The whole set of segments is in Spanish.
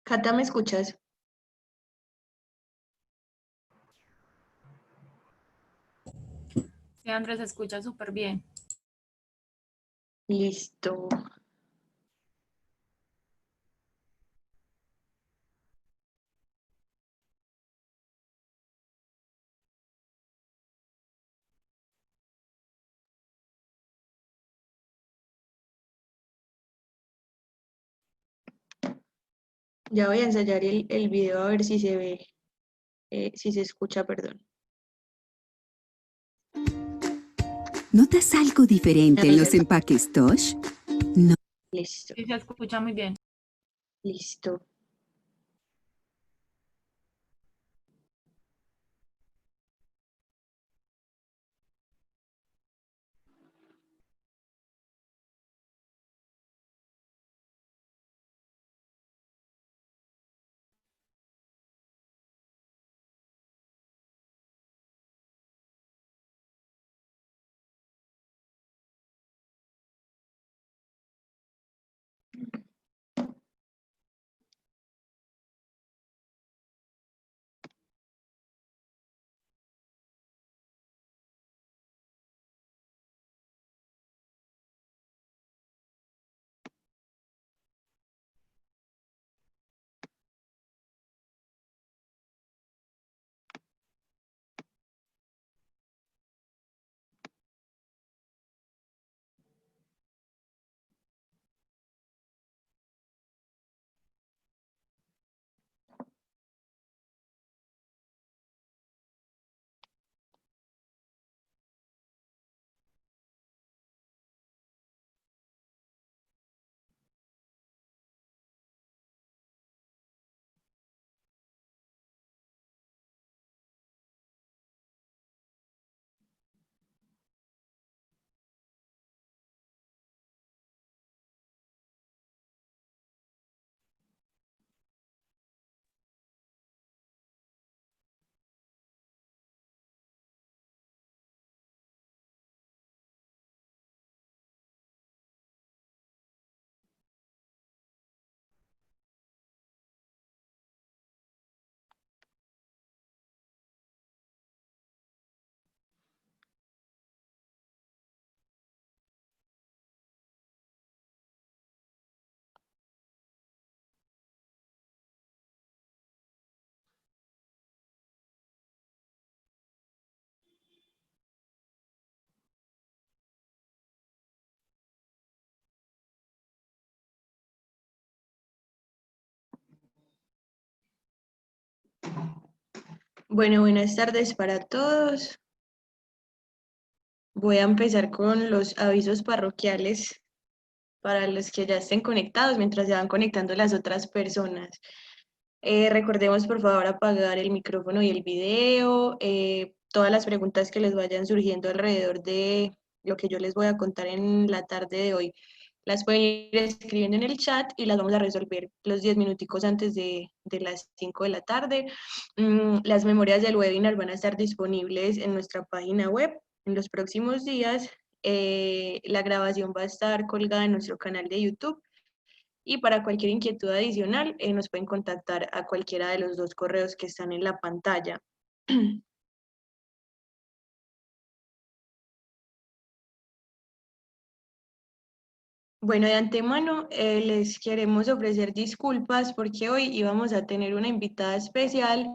Cata, ¿me escuchas? Sí, Andrés, se escucha súper bien. Listo. Ya voy a ensayar el video a ver si se ve, si se escucha, perdón. ¿Notas algo diferente en Ahí ya los está. empaques Tosh? No. Listo, Sí, se escucha muy bien. listo. Bueno, buenas tardes para todos. Voy a empezar con los avisos parroquiales para los que ya estén conectados mientras se van conectando las otras personas. Recordemos por favor apagar el micrófono y el video. Todas las preguntas que les vayan surgiendo alrededor de lo que yo les voy a contar en la tarde de hoy, las pueden ir escribiendo en el chat y las vamos a resolver los 10 minuticos antes de las 5 de la tarde. Las memorias del webinar van a estar disponibles en nuestra página web en los próximos días. La grabación va a estar colgada en nuestro canal de YouTube. Y para cualquier inquietud adicional, nos pueden contactar a cualquiera de los dos correos que están en la pantalla. Bueno, de antemano les queremos ofrecer disculpas porque hoy íbamos a tener una invitada especial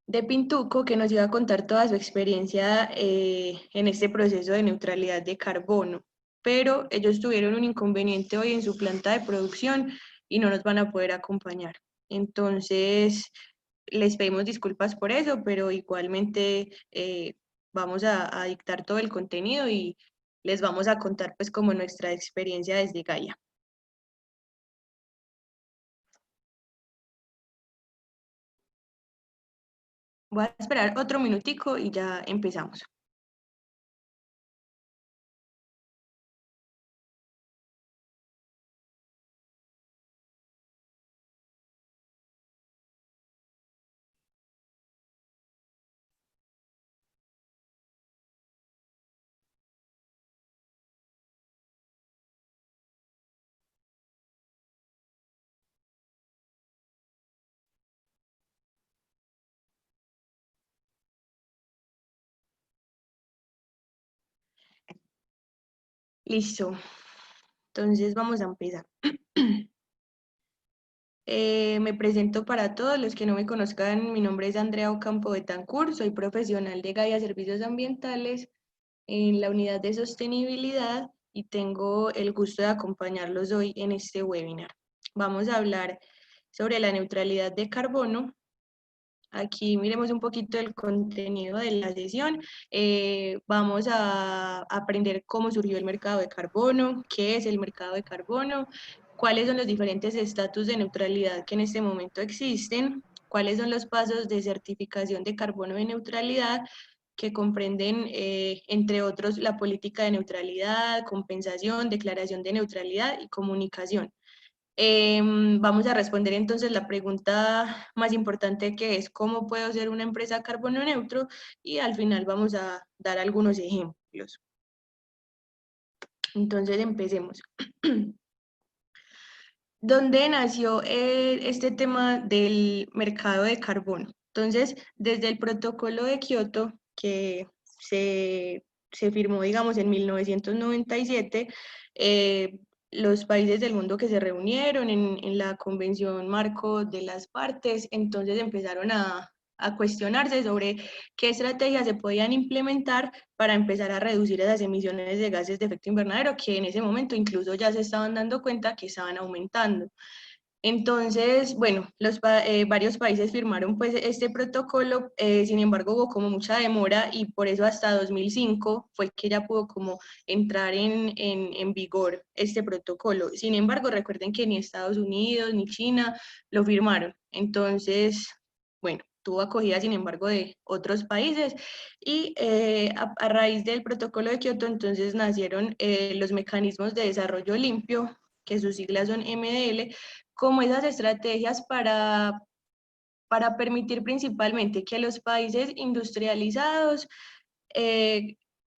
de Pintuco que nos iba a contar toda su experiencia en este proceso de neutralidad de carbono, pero ellos tuvieron un inconveniente hoy en su planta de producción y no nos van a poder acompañar. Entonces, les pedimos disculpas por eso, pero igualmente vamos a dictar todo el contenido y les vamos a contar pues como nuestra experiencia desde Gaia. Voy a esperar otro minutico y ya empezamos. Listo. Entonces vamos a empezar. Me presento para todos los que no me conozcan. Mi nombre es Andrea Ocampo Betancur, soy profesional de Gaia Servicios Ambientales en la unidad de sostenibilidad y tengo el gusto de acompañarlos hoy en este webinar. Vamos a hablar sobre la neutralidad de carbono. Aquí miremos un poquito el contenido de la sesión. Vamos a aprender cómo surgió el mercado de carbono, qué es el mercado de carbono, cuáles son los diferentes estatus de neutralidad que en este momento existen, cuáles son los pasos de certificación de carbono de neutralidad, que comprenden, entre otros, la política de neutralidad, compensación, declaración de neutralidad y comunicación. Vamos a responder entonces la pregunta más importante, que es ¿cómo puedo ser una empresa carbono neutro? Y al final vamos a dar algunos ejemplos. Entonces empecemos. ¿Dónde nació este tema del mercado de carbono? Entonces, desde el protocolo de Kioto, que se firmó, digamos, en 1997, los países del mundo que se reunieron en la convención marco de las partes, entonces empezaron a cuestionarse sobre qué estrategias se podían implementar para empezar a reducir esas emisiones de gases de efecto invernadero, que en ese momento incluso ya se estaban dando cuenta que estaban aumentando. Entonces, bueno, varios países firmaron pues este protocolo, sin embargo hubo como mucha demora y por eso hasta 2005 fue que ya pudo como entrar en vigor este protocolo. Sin embargo, recuerden que ni Estados Unidos ni China lo firmaron. Entonces, bueno, tuvo acogida sin embargo de otros países y a raíz del protocolo de Kioto entonces nacieron los mecanismos de desarrollo limpio, que sus siglas son MDL, como esas estrategias para permitir principalmente que los países industrializados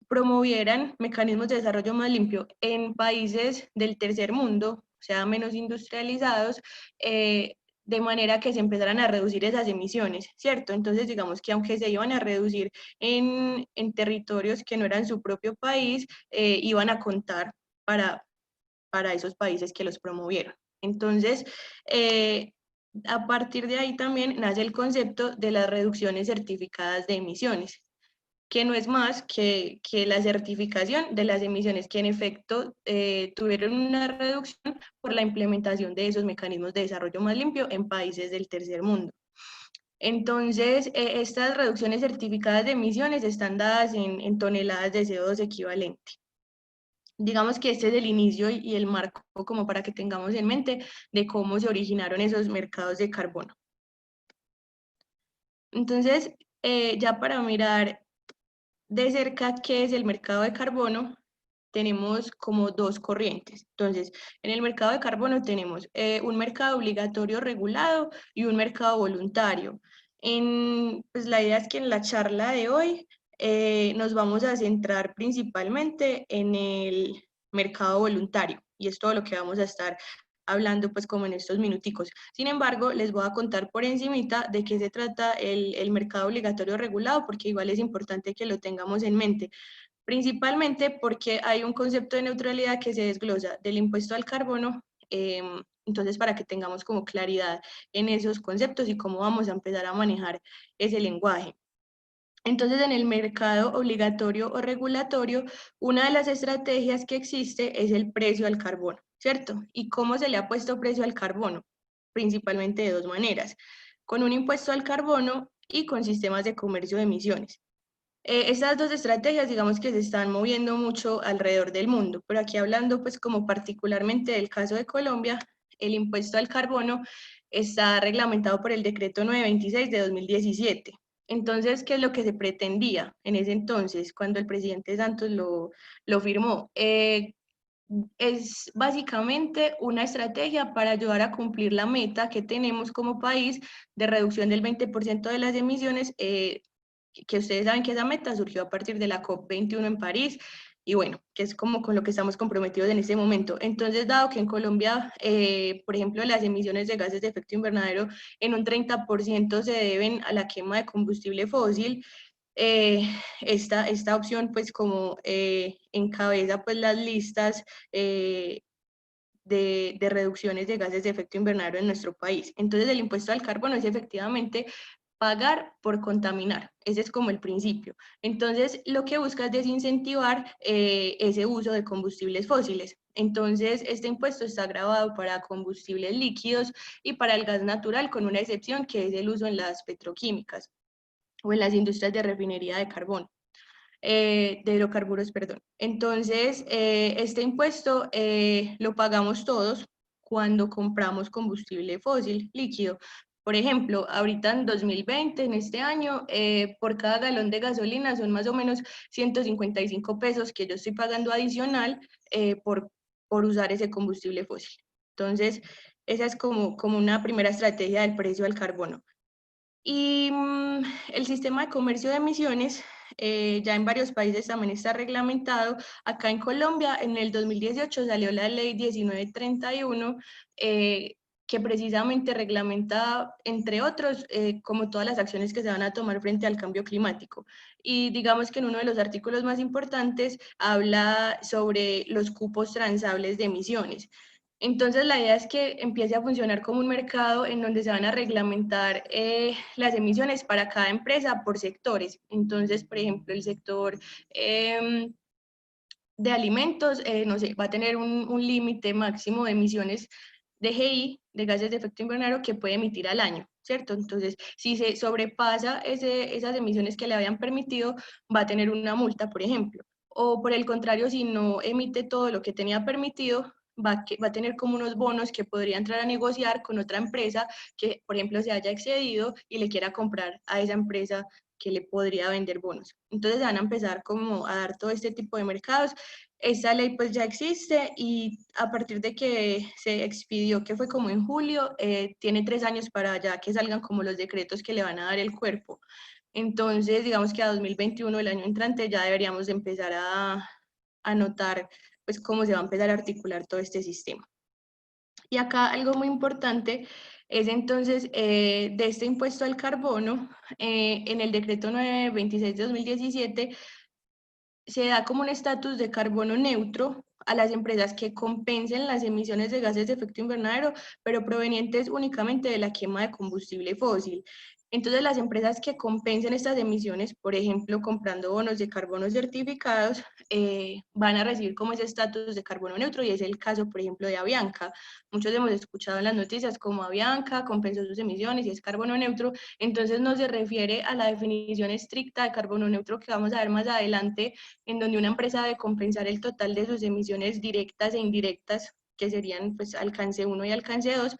promovieran mecanismos de desarrollo más limpio en países del tercer mundo, o sea, menos industrializados, de manera que se empezaran a reducir esas emisiones, ¿cierto? Entonces, digamos que aunque se iban a reducir en territorios que no eran su propio país, iban a contar para esos países que los promovieron. Entonces, a partir de ahí también nace el concepto de las reducciones certificadas de emisiones, que no es más que la certificación de las emisiones que en efecto tuvieron una reducción por la implementación de esos mecanismos de desarrollo más limpio en países del tercer mundo. Entonces, estas reducciones certificadas de emisiones están dadas en toneladas de CO2 equivalente. Digamos que este es el inicio y el marco como para que tengamos en mente de cómo se originaron esos mercados de carbono. Entonces, ya para mirar de cerca qué es el mercado de carbono, tenemos como dos corrientes. Entonces, en el mercado de carbono tenemos un mercado obligatorio regulado y un mercado voluntario. Pues la idea es que en la charla de hoy nos vamos a centrar principalmente en el mercado voluntario, y es todo lo que vamos a estar hablando pues como en estos minuticos. Sin embargo, les voy a contar por encimita de qué se trata el mercado obligatorio regulado, porque igual es importante que lo tengamos en mente, principalmente porque hay un concepto de neutralidad que se desglosa del impuesto al carbono. Entonces, para que tengamos como claridad en esos conceptos y cómo vamos a empezar a manejar ese lenguaje. Entonces, en el mercado obligatorio o regulatorio, una de las estrategias que existe es el precio al carbono, ¿cierto? ¿Y cómo se le ha puesto precio al carbono? Principalmente de dos maneras: con un impuesto al carbono y con sistemas de comercio de emisiones. Estas dos estrategias, digamos que se están moviendo mucho alrededor del mundo, pero aquí hablando pues como particularmente del caso de Colombia, el impuesto al carbono está reglamentado por el decreto 926 de 2017. Entonces, ¿qué es lo que se pretendía en ese entonces, cuando el presidente Santos lo firmó? Es básicamente una estrategia para ayudar a cumplir la meta que tenemos como país de reducción del 20% de las emisiones, que ustedes saben que esa meta surgió a partir de la COP21 en París, y bueno, que es como con lo que estamos comprometidos en este momento. Entonces, dado que en Colombia, por ejemplo, las emisiones de gases de efecto invernadero en un 30% se deben a la quema de combustible fósil, esta opción pues como encabeza pues las listas de reducciones de gases de efecto invernadero en nuestro país. Entonces el impuesto al carbono es efectivamente pagar por contaminar, ese es como el principio. Entonces lo que busca es desincentivar ese uso de combustibles fósiles. Entonces este impuesto está grabado para combustibles líquidos y para el gas natural, con una excepción que es el uso en las petroquímicas o en las industrias de refinería de carbón. De hidrocarburos, perdón. Entonces, este impuesto lo pagamos todos cuando compramos combustible fósil líquido. Por ejemplo, ahorita en 2020, en este año, por cada galón de gasolina son más o menos 155 pesos que yo estoy pagando adicional por usar ese combustible fósil. Entonces, esa es como una primera estrategia del precio al carbono. Y el sistema de comercio de emisiones ya en varios países también está reglamentado. Acá en Colombia, en el 2018 salió la ley 1931, que precisamente reglamenta, entre otros, como todas las acciones que se van a tomar frente al cambio climático. Y digamos que en uno de los artículos más importantes habla sobre los cupos transables de emisiones. Entonces la idea es que empiece a funcionar como un mercado en donde se van a reglamentar las emisiones para cada empresa por sectores. Entonces, por ejemplo, el sector de alimentos, no sé, va a tener un límite máximo de emisiones de GI, de gases de efecto invernadero, que puede emitir al año, ¿cierto? Entonces, si se sobrepasa esas emisiones que le habían permitido, va a tener una multa, por ejemplo. O por el contrario, si no emite todo lo que tenía permitido, va a tener como unos bonos que podría entrar a negociar con otra empresa que, por ejemplo, se haya excedido y le quiera comprar a esa empresa que le podría vender bonos. Entonces van a empezar como a dar todo este tipo de mercados. Esta ley pues ya existe y a partir de que se expidió, que fue como en julio, tiene 3 años para ya que salgan como los decretos que le van a dar el cuerpo. Entonces, digamos que a 2021, el año entrante, ya deberíamos de empezar a notar pues cómo se va a empezar a articular todo este sistema. Y acá algo muy importante es entonces de este impuesto al carbono, en el decreto 926 de 2017 se da como un estatus de carbono neutro a las empresas que compensen las emisiones de gases de efecto invernadero, pero provenientes únicamente de la quema de combustible fósil. Entonces, las empresas que compensen estas emisiones, por ejemplo, comprando bonos de carbono certificados, van a recibir como ese estatus de carbono neutro, y es el caso, por ejemplo, de Avianca. Muchos hemos escuchado en las noticias como Avianca compensó sus emisiones y es carbono neutro. Entonces, no se refiere a la definición estricta de carbono neutro que vamos a ver más adelante, en donde una empresa debe compensar el total de sus emisiones directas e indirectas, que serían pues alcance 1 y alcance 2.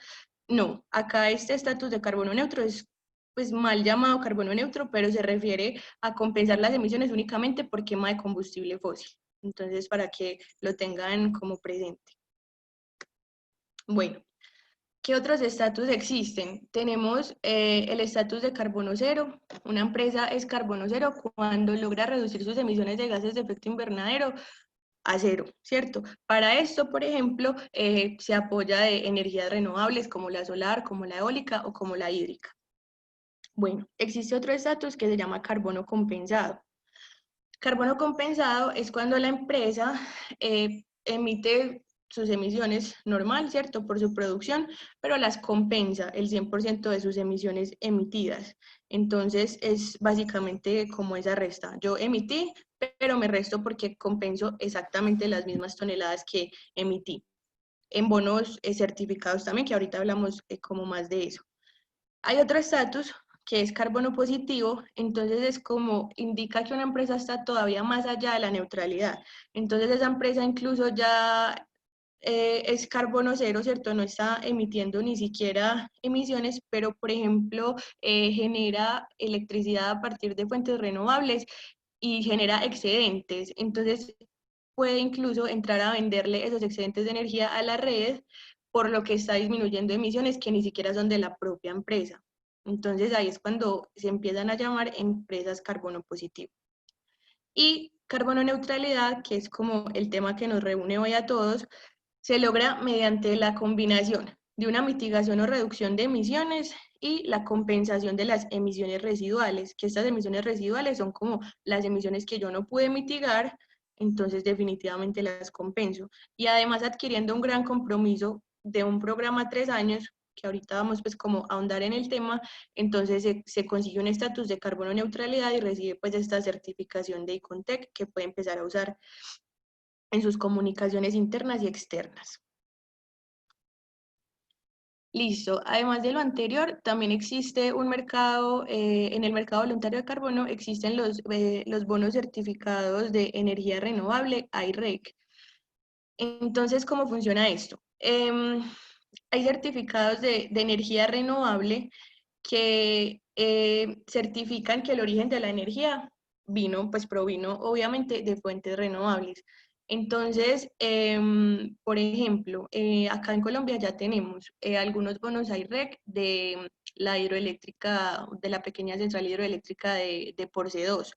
No, acá este estatus de carbono neutro es pues mal llamado carbono neutro, pero se refiere a compensar las emisiones únicamente por quema de combustible fósil. Entonces, para que lo tengan como presente. Bueno, ¿qué otros estatus existen? Tenemos el estatus de carbono cero. Una empresa es carbono cero cuando logra reducir sus emisiones de gases de efecto invernadero a cero, ¿cierto? Para esto, por ejemplo, se apoya de energías renovables como la solar, como la eólica o como la hídrica. Bueno, existe otro estatus que se llama carbono compensado. Carbono compensado es cuando la empresa emite sus emisiones normal, ¿cierto? Por su producción, pero las compensa el 100% de sus emisiones emitidas. Entonces, es básicamente como esa resta. Yo emití, pero me resto porque compenso exactamente las mismas toneladas que emití. En bonos certificados también, que ahorita hablamos como más de eso. Hay otro estatus que es carbono positivo, entonces es como indica que una empresa está todavía más allá de la neutralidad. Entonces esa empresa incluso ya es carbono cero, ¿cierto? No está emitiendo ni siquiera emisiones, pero por ejemplo genera electricidad a partir de fuentes renovables y genera excedentes. Entonces puede incluso entrar a venderle esos excedentes de energía a la red, por lo que está disminuyendo emisiones que ni siquiera son de la propia empresa. Entonces ahí es cuando se empiezan a llamar empresas carbono positivo. Y carbono neutralidad, que es como el tema que nos reúne hoy a todos, se logra mediante la combinación de una mitigación o reducción de emisiones y la compensación de las emisiones residuales, que estas emisiones residuales son como las emisiones que yo no pude mitigar, entonces definitivamente las compenso. Y además adquiriendo un gran compromiso de un programa 3 años, que ahorita vamos pues como a ahondar en el tema, entonces se consigue un estatus de carbono neutralidad y recibe pues esta certificación de ICONTEC que puede empezar a usar en sus comunicaciones internas y externas. Listo. Además de lo anterior, también existe un mercado, en el mercado voluntario de carbono existen los bonos certificados de energía renovable, IREC. Entonces, ¿cómo funciona esto? Hay certificados de energía renovable que certifican que el origen de la energía pues provino obviamente de fuentes renovables. Entonces, por ejemplo, acá en Colombia ya tenemos algunos bonos IREC de la hidroeléctrica, de la pequeña central hidroeléctrica de Porce 2.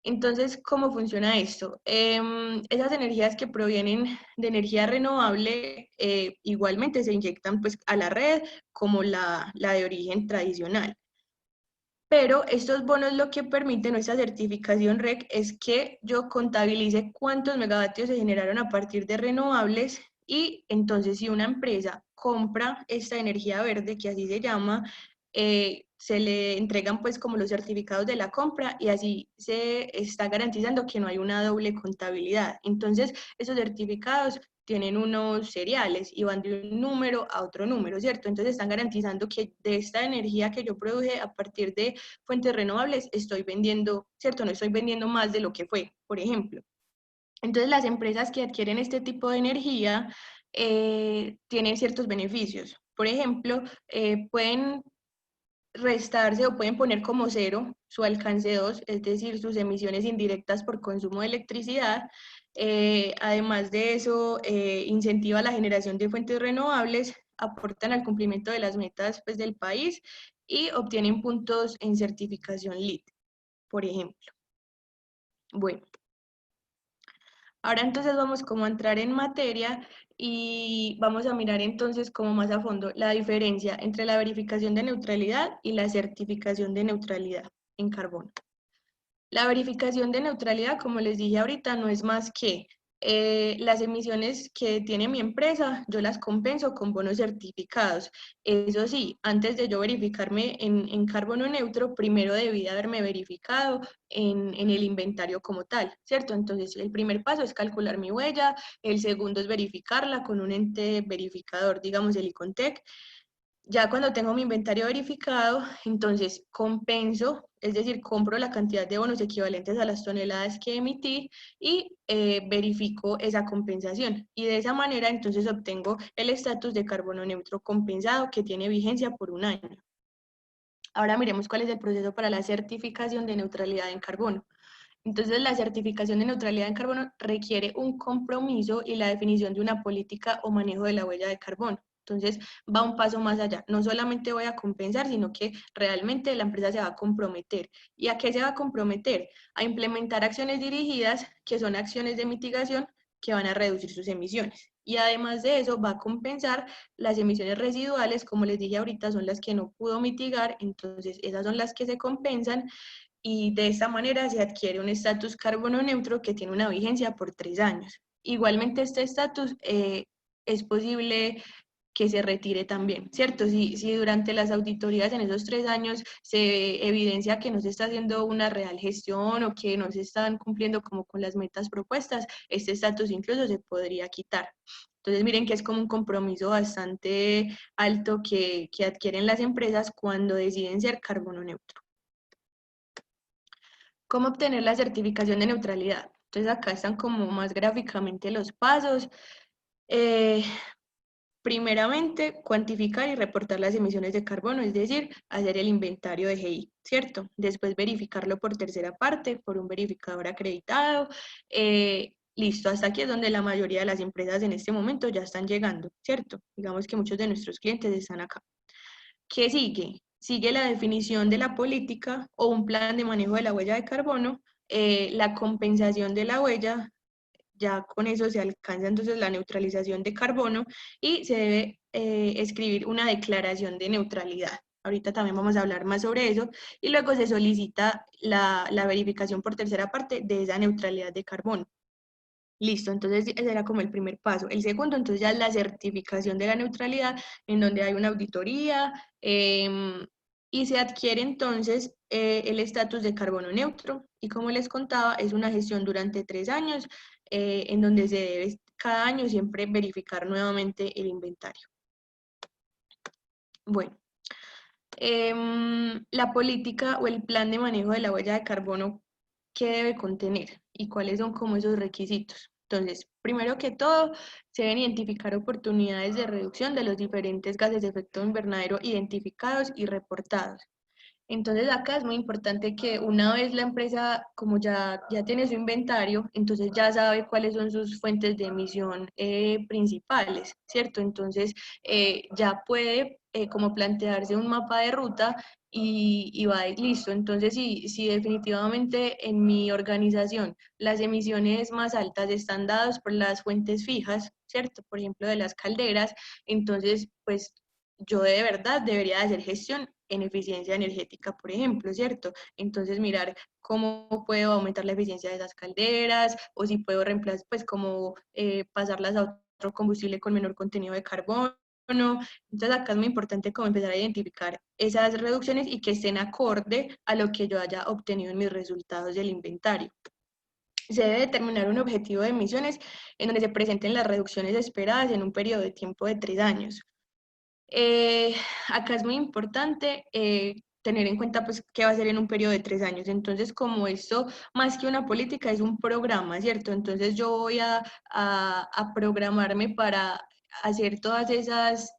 Entonces, ¿cómo funciona esto? Esas energías que provienen de energía renovable igualmente se inyectan pues, a la red como la de origen tradicional. Pero estos bonos lo que permiten, esta certificación REC, es que yo contabilice cuántos megavatios se generaron a partir de renovables y entonces si una empresa compra esta energía verde, que así se llama, se le entregan pues como los certificados de la compra y así se está garantizando que no hay una doble contabilidad. Entonces, esos certificados tienen unos seriales y van de un número a otro número, ¿cierto? Entonces están garantizando que de esta energía que yo produje a partir de fuentes renovables estoy vendiendo, ¿cierto? No estoy vendiendo más de lo que fue, por ejemplo. Entonces las empresas que adquieren este tipo de energía tienen ciertos beneficios. Por ejemplo, pueden restarse o pueden poner como cero su alcance 2, es decir, sus emisiones indirectas por consumo de electricidad. Además de eso, incentiva la generación de fuentes renovables, aportan al cumplimiento de las metas pues, del país y obtienen puntos en certificación LEED, por ejemplo. Bueno, ahora entonces vamos como a entrar en materia y vamos a mirar entonces como más a fondo la diferencia entre la verificación de neutralidad y la certificación de neutralidad en carbono. La verificación de neutralidad, como les dije ahorita, no es más que las emisiones que tiene mi empresa, yo las compenso con bonos certificados. Eso sí, antes de yo verificarme en carbono neutro, primero debí de haberme verificado en el inventario como tal, ¿cierto? Entonces, el primer paso es calcular mi huella, el segundo es verificarla con un ente verificador, digamos el ICONTEC. Ya cuando tengo mi inventario verificado, entonces compenso, es decir, compro la cantidad de bonos equivalentes a las toneladas que emití y verifico esa compensación. Y de esa manera entonces obtengo el estatus de carbono neutro compensado que tiene vigencia por un año. Ahora miremos cuál es el proceso para la certificación de neutralidad en carbono. Entonces, la certificación de neutralidad en carbono requiere un compromiso y la definición de una política o manejo de la huella de carbono. Entonces, va un paso más allá. No solamente voy a compensar, sino que realmente la empresa se va a comprometer. ¿Y a qué se va a comprometer? A implementar acciones dirigidas, que son acciones de mitigación que van a reducir sus emisiones. Y además de eso, va a compensar las emisiones residuales, como les dije ahorita, son las que no pudo mitigar, entonces esas son las que se compensan y de esta manera se adquiere un estatus carbono neutro que tiene una vigencia por 3 años. Igualmente este estatus es posible que se retire también, ¿cierto? Si durante las auditorías en esos 3 años se evidencia que no se está haciendo una real gestión o que no se están cumpliendo como con las metas propuestas, este estatus incluso se podría quitar. Entonces miren que es como un compromiso bastante alto que adquieren las empresas cuando deciden ser carbono neutro. ¿Cómo obtener la certificación de neutralidad? Entonces acá están como más gráficamente los pasos. Primeramente, cuantificar y reportar las emisiones de carbono, es decir, hacer el inventario de GI, ¿cierto? Después verificarlo por tercera parte, por un verificador acreditado. Listo, hasta aquí es donde la mayoría de las empresas en este momento ya están llegando, ¿cierto? Digamos que muchos de nuestros clientes están acá. ¿Qué sigue? Sigue la definición de la política o un plan de manejo de la huella de carbono, la compensación de la huella, ya con eso se alcanza entonces la neutralización de carbono y se debe escribir una declaración de neutralidad. Ahorita también vamos a hablar más sobre eso y luego se solicita la verificación por tercera parte de esa neutralidad de carbono. Listo, entonces ese era como el primer paso. El segundo, entonces ya es la certificación de la neutralidad, en donde hay una auditoría y se adquiere entonces el estatus de carbono neutro. Y como les contaba, es una gestión durante 3 años, en donde se debe cada año siempre verificar nuevamente el inventario. Bueno, la política o el plan de manejo de la huella de carbono, ¿qué debe contener? ¿Y cuáles son como esos requisitos? Entonces, primero que todo, se deben identificar oportunidades de reducción de los diferentes gases de efecto invernadero identificados y reportados. Entonces acá es muy importante que una vez la empresa, como ya tiene su inventario, entonces ya sabe cuáles son sus fuentes de emisión principales, ¿cierto? Entonces ya puede como plantearse un mapa de ruta y va listo. Entonces si definitivamente en mi organización las emisiones más altas están dadas por las fuentes fijas, ¿cierto? Por ejemplo, de las calderas, entonces pues yo de verdad debería de hacer gestión en eficiencia energética, por ejemplo, ¿cierto? Entonces mirar cómo puedo aumentar la eficiencia de esas calderas o si puedo reemplazar, pues como pasarlas a otro combustible con menor contenido de carbono. Entonces acá es muy importante como empezar a identificar esas reducciones y que estén acorde a lo que yo haya obtenido en mis resultados del inventario. Se debe determinar un objetivo de emisiones en donde se presenten las reducciones esperadas en un periodo de tiempo de 3 años. Acá es muy importante tener en cuenta pues qué va a ser en un periodo de 3 años. Entonces, como esto, más que una política, es un programa, ¿cierto? Entonces yo voy a programarme para hacer todas esas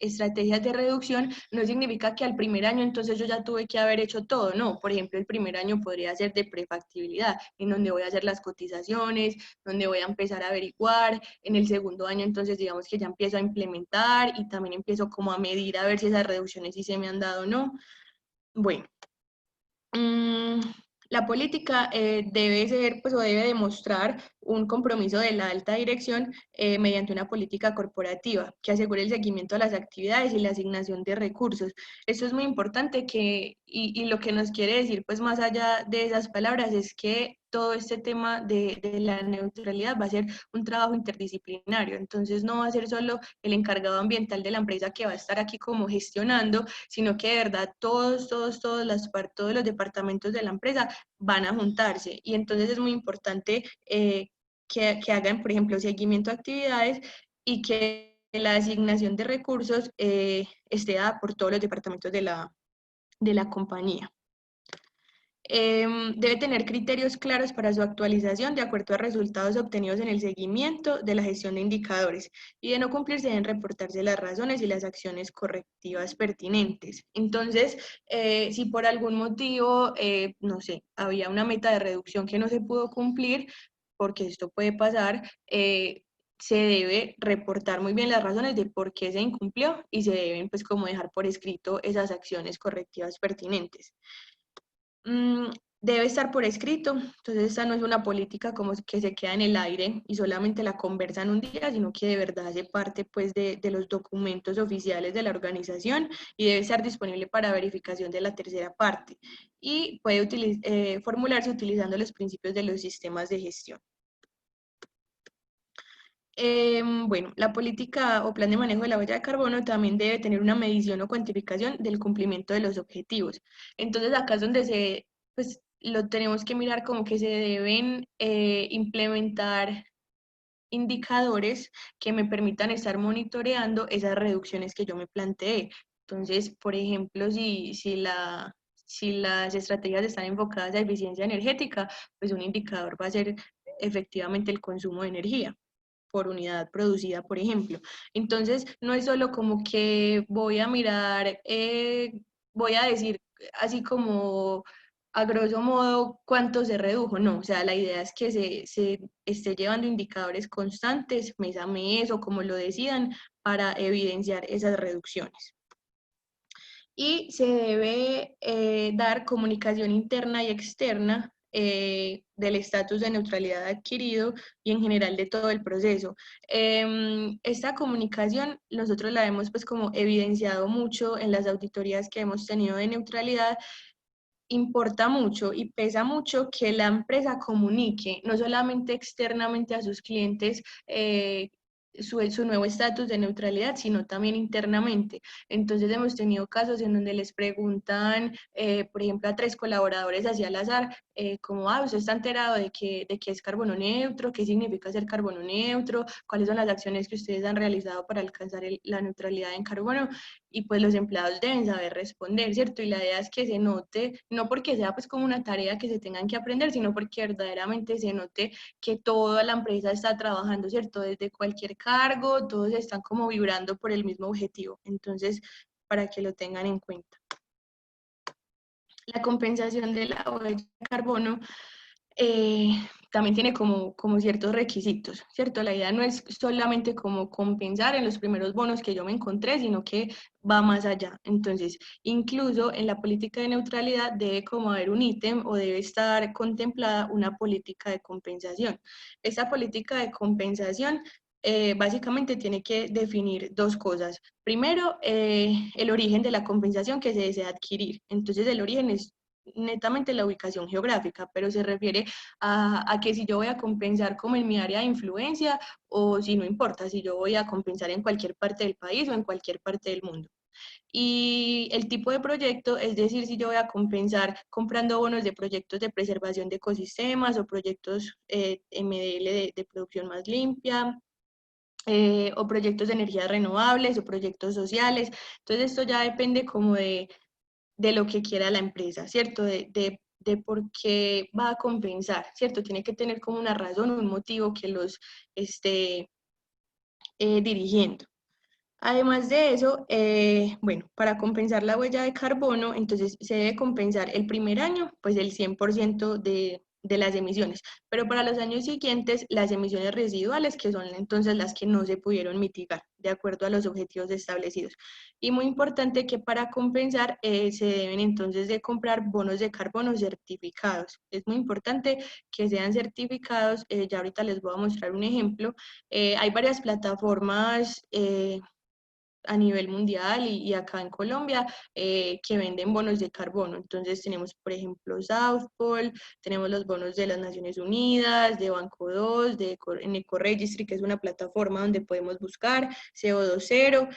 estrategias de reducción. No significa que al primer año entonces yo ya tuve que haber hecho todo, no. Por ejemplo, el primer año podría ser de prefactibilidad, en donde voy a hacer las cotizaciones, donde voy a empezar a averiguar. En el segundo año entonces digamos que ya empiezo a implementar y también empiezo como a medir a ver si esas reducciones sí se me han dado o no. Bueno, la política debe ser, pues, o debe demostrar un compromiso de la alta dirección mediante una política corporativa que asegure el seguimiento de las actividades y la asignación de recursos. Esto es muy importante y lo que nos quiere decir, pues más allá de esas palabras, es que todo este tema de la neutralidad va a ser un trabajo interdisciplinario. Entonces no va a ser solo el encargado ambiental de la empresa que va a estar aquí como gestionando, sino que de verdad todos los departamentos de la empresa van a juntarse. Y entonces es muy importante que hagan, por ejemplo, seguimiento de actividades y que la asignación de recursos esté dada por todos los departamentos de la compañía. Debe tener criterios claros para su actualización de acuerdo a resultados obtenidos en el seguimiento de la gestión de indicadores y de no cumplirse deben reportarse las razones y las acciones correctivas pertinentes. Entonces, si por algún motivo, no sé, había una meta de reducción que no se pudo cumplir, porque esto puede pasar, se debe reportar muy bien las razones de por qué se incumplió y se deben pues como dejar por escrito esas acciones correctivas pertinentes. Debe estar por escrito, entonces esta no es una política como que se queda en el aire y solamente la conversan un día, sino que de verdad hace parte pues de los documentos oficiales de la organización y debe estar disponible para verificación de la tercera parte y puede formularse utilizando los principios de los sistemas de gestión. Bueno, la política o plan de manejo de la huella de carbono también debe tener una medición o cuantificación del cumplimiento de los objetivos. Entonces acá es donde pues lo tenemos que mirar como que se deben implementar indicadores que me permitan estar monitoreando esas reducciones que yo me planteé. Entonces, por ejemplo, si las estrategias están enfocadas a eficiencia energética, pues un indicador va a ser efectivamente el consumo de energía por unidad producida, por ejemplo. Entonces, no es solo como que voy a mirar, voy a decir así como a grosso modo cuánto se redujo, no, o sea, la idea es que se esté llevando indicadores constantes, mes a mes o como lo decidan, para evidenciar esas reducciones. Y se debe dar comunicación interna y externa del estatus de neutralidad adquirido y en general de todo el proceso. Esta comunicación nosotros la hemos pues como evidenciado mucho en las auditorías que hemos tenido de neutralidad. Importa mucho y pesa mucho que la empresa comunique, no solamente externamente a sus clientes, su nuevo estatus de neutralidad, sino también internamente. Entonces hemos tenido casos en donde les preguntan, por ejemplo, a 3 colaboradores así al azar, como, ¿usted está enterado de que es carbono neutro? ¿Qué significa ser carbono neutro? ¿Cuáles son las acciones que ustedes han realizado para alcanzar la neutralidad en carbono? Y pues los empleados deben saber responder, ¿cierto? Y la idea es que se note, no porque sea pues como una tarea que se tengan que aprender, sino porque verdaderamente se note que toda la empresa está trabajando, ¿cierto? Desde cualquier cargo, todos están como vibrando por el mismo objetivo. Entonces, para que lo tengan en cuenta. La compensación de la huella de carbono también tiene como ciertos requisitos, ¿cierto? La idea no es solamente como compensar en los primeros bonos que yo me encontré, sino que va más allá. Entonces, incluso en la política de neutralidad debe como haber un ítem o debe estar contemplada una política de compensación. Esa política de compensación básicamente tiene que definir dos cosas. Primero, el origen de la compensación que se desea adquirir. Entonces, el origen es netamente la ubicación geográfica, pero se refiere a que si yo voy a compensar como en mi área de influencia o si no importa, si yo voy a compensar en cualquier parte del país o en cualquier parte del mundo. Y el tipo de proyecto, es decir, si yo voy a compensar comprando bonos de proyectos de preservación de ecosistemas o proyectos MDL de producción más limpia, o proyectos de energías renovables o proyectos sociales. Entonces esto ya depende como de lo que quiera la empresa, ¿cierto? De por qué va a compensar, ¿cierto? Tiene que tener como una razón, un motivo que los esté dirigiendo. Además de eso, bueno, para compensar la huella de carbono, entonces se debe compensar el primer año, pues el 100% de las emisiones, pero para los años siguientes, las emisiones residuales, que son entonces las que no se pudieron mitigar, de acuerdo a los objetivos establecidos. Y muy importante que para compensar se deben entonces de comprar bonos de carbono certificados. Es muy importante que sean certificados, ya ahorita les voy a mostrar un ejemplo. Hay varias plataformas a nivel mundial y acá en Colombia que venden bonos de carbono. Entonces tenemos, por ejemplo, South Pole, tenemos los bonos de las Naciones Unidas, de Banco 2, en EcoRegistry, que es una plataforma donde podemos buscar CO2 cero.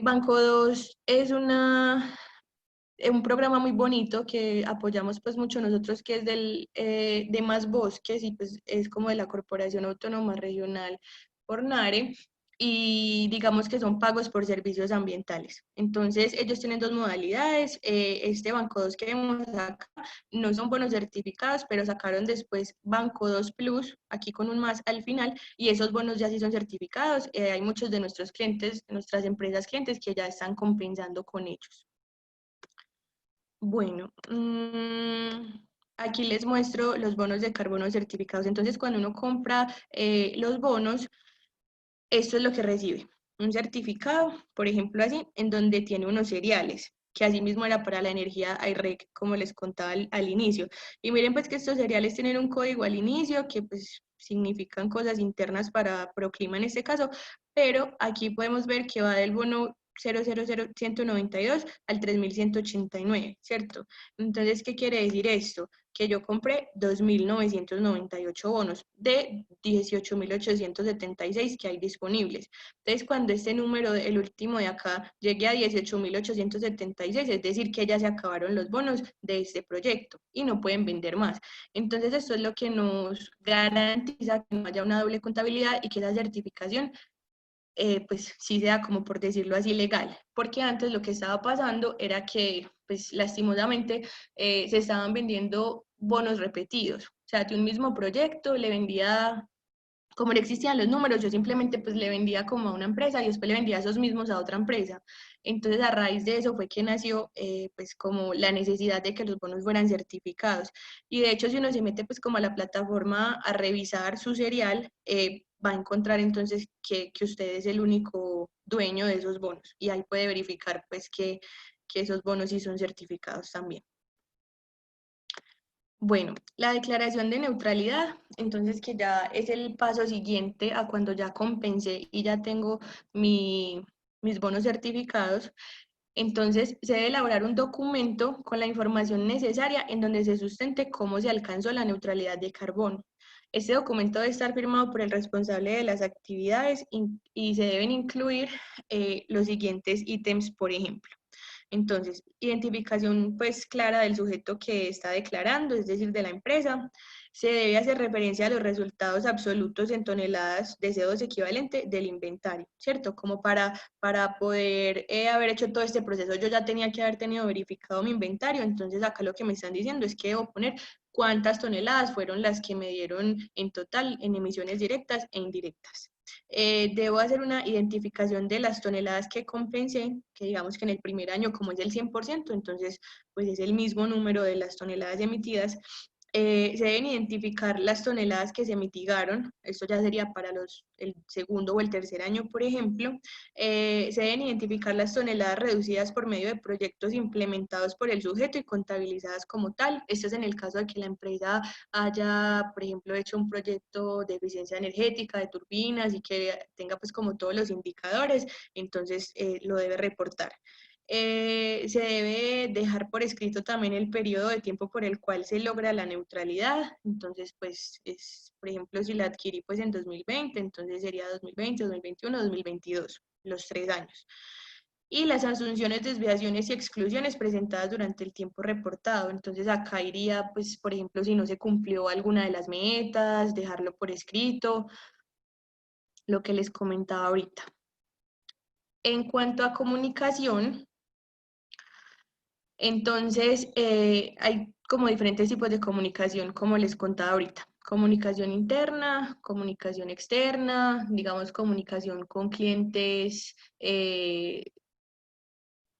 Banco 2 es un programa muy bonito que apoyamos pues mucho nosotros, que es de Más Bosques y pues es como de la Corporación Autónoma Regional Fornare, y digamos que son pagos por servicios ambientales. Entonces ellos tienen dos modalidades, este Banco 2 que vemos acá no son bonos certificados, pero sacaron después Banco 2 Plus, aquí con un más al final, y esos bonos ya sí son certificados. Hay muchos de nuestros clientes, nuestras empresas clientes que ya están compensando con ellos. Bueno, aquí les muestro los bonos de carbono certificados. Entonces, cuando uno compra los bonos, esto es lo que recibe. Un certificado, por ejemplo, así, en donde tiene unos cereales, que asimismo era para la energía IREC, como les contaba al inicio. Y miren pues que estos cereales tienen un código al inicio, que pues significan cosas internas para Proclima en este caso, pero aquí podemos ver que va del bono 0000192 al 3189, ¿cierto? Entonces, ¿qué quiere decir esto? Que yo compré 2.998 bonos de 18.876 que hay disponibles. Entonces, cuando este número, el último de acá, llegue a 18.876, es decir, que ya se acabaron los bonos de este proyecto y no pueden vender más. Entonces, esto es lo que nos garantiza que no haya una doble contabilidad y que esa certificación pues sí sea, como por decirlo así, legal, porque antes lo que estaba pasando era que pues lastimosamente se estaban vendiendo bonos repetidos, o sea, de un mismo proyecto le vendía, como no existían los números, yo simplemente pues le vendía como a una empresa y después le vendía esos mismos a otra empresa. Entonces a raíz de eso fue que nació pues como la necesidad de que los bonos fueran certificados. Y de hecho si uno se mete pues como a la plataforma a revisar su serial, va a encontrar entonces que usted es el único dueño de esos bonos y ahí puede verificar pues que esos bonos sí son certificados también. Bueno, la declaración de neutralidad, entonces que ya es el paso siguiente a cuando ya compensé y ya tengo mis bonos certificados. Entonces, se debe elaborar un documento con la información necesaria en donde se sustente cómo se alcanzó la neutralidad de carbono. Este documento debe estar firmado por el responsable de las actividades y se deben incluir los siguientes ítems, por ejemplo. Entonces, identificación pues clara del sujeto que está declarando, es decir, de la empresa. Se debe hacer referencia a los resultados absolutos en toneladas de CO2 equivalente del inventario, ¿cierto? Como para poder haber hecho todo este proceso, yo ya tenía que haber tenido verificado mi inventario, entonces acá lo que me están diciendo es que debo poner cuántas toneladas fueron las que me dieron en total en emisiones directas e indirectas. Debo hacer una identificación de las toneladas que compensé, que digamos que en el primer año como es el 100%, entonces pues es el mismo número de las toneladas emitidas. Se deben identificar las toneladas que se mitigaron, esto ya sería para el segundo o el tercer año, por ejemplo. Se deben identificar las toneladas reducidas por medio de proyectos implementados por el sujeto y contabilizadas como tal. Esto es en el caso de que la empresa haya, por ejemplo, hecho un proyecto de eficiencia energética, de turbinas y que tenga pues como todos los indicadores, entonces lo debe reportar. Se debe dejar por escrito también el periodo de tiempo por el cual se logra la neutralidad, entonces pues por ejemplo, si la adquirí pues en 2020, entonces sería 2020, 2021, 2022, los 3 años. Y las asunciones, desviaciones y exclusiones presentadas durante el tiempo reportado. Entonces acá iría, pues, por ejemplo, si no se cumplió alguna de las metas, dejarlo por escrito, lo que les comentaba ahorita. En cuanto a comunicación, entonces hay como diferentes tipos de comunicación, como les contaba ahorita. Comunicación interna, comunicación externa, digamos comunicación con clientes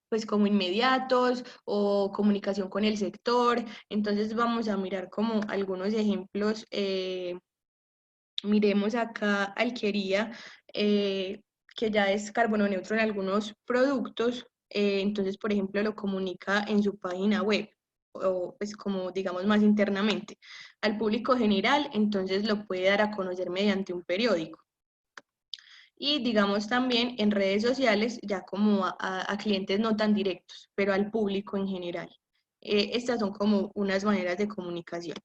pues como inmediatos o comunicación con el sector. Entonces vamos a mirar como algunos ejemplos. Miremos acá Alquería, que ya es carbono neutro en algunos productos. Entonces, por ejemplo, lo comunica en su página web o pues como digamos más internamente. Al público general, entonces lo puede dar a conocer mediante un periódico. Y digamos también en redes sociales, ya como a clientes no tan directos, pero al público en general. Estas son como unas maneras de comunicación.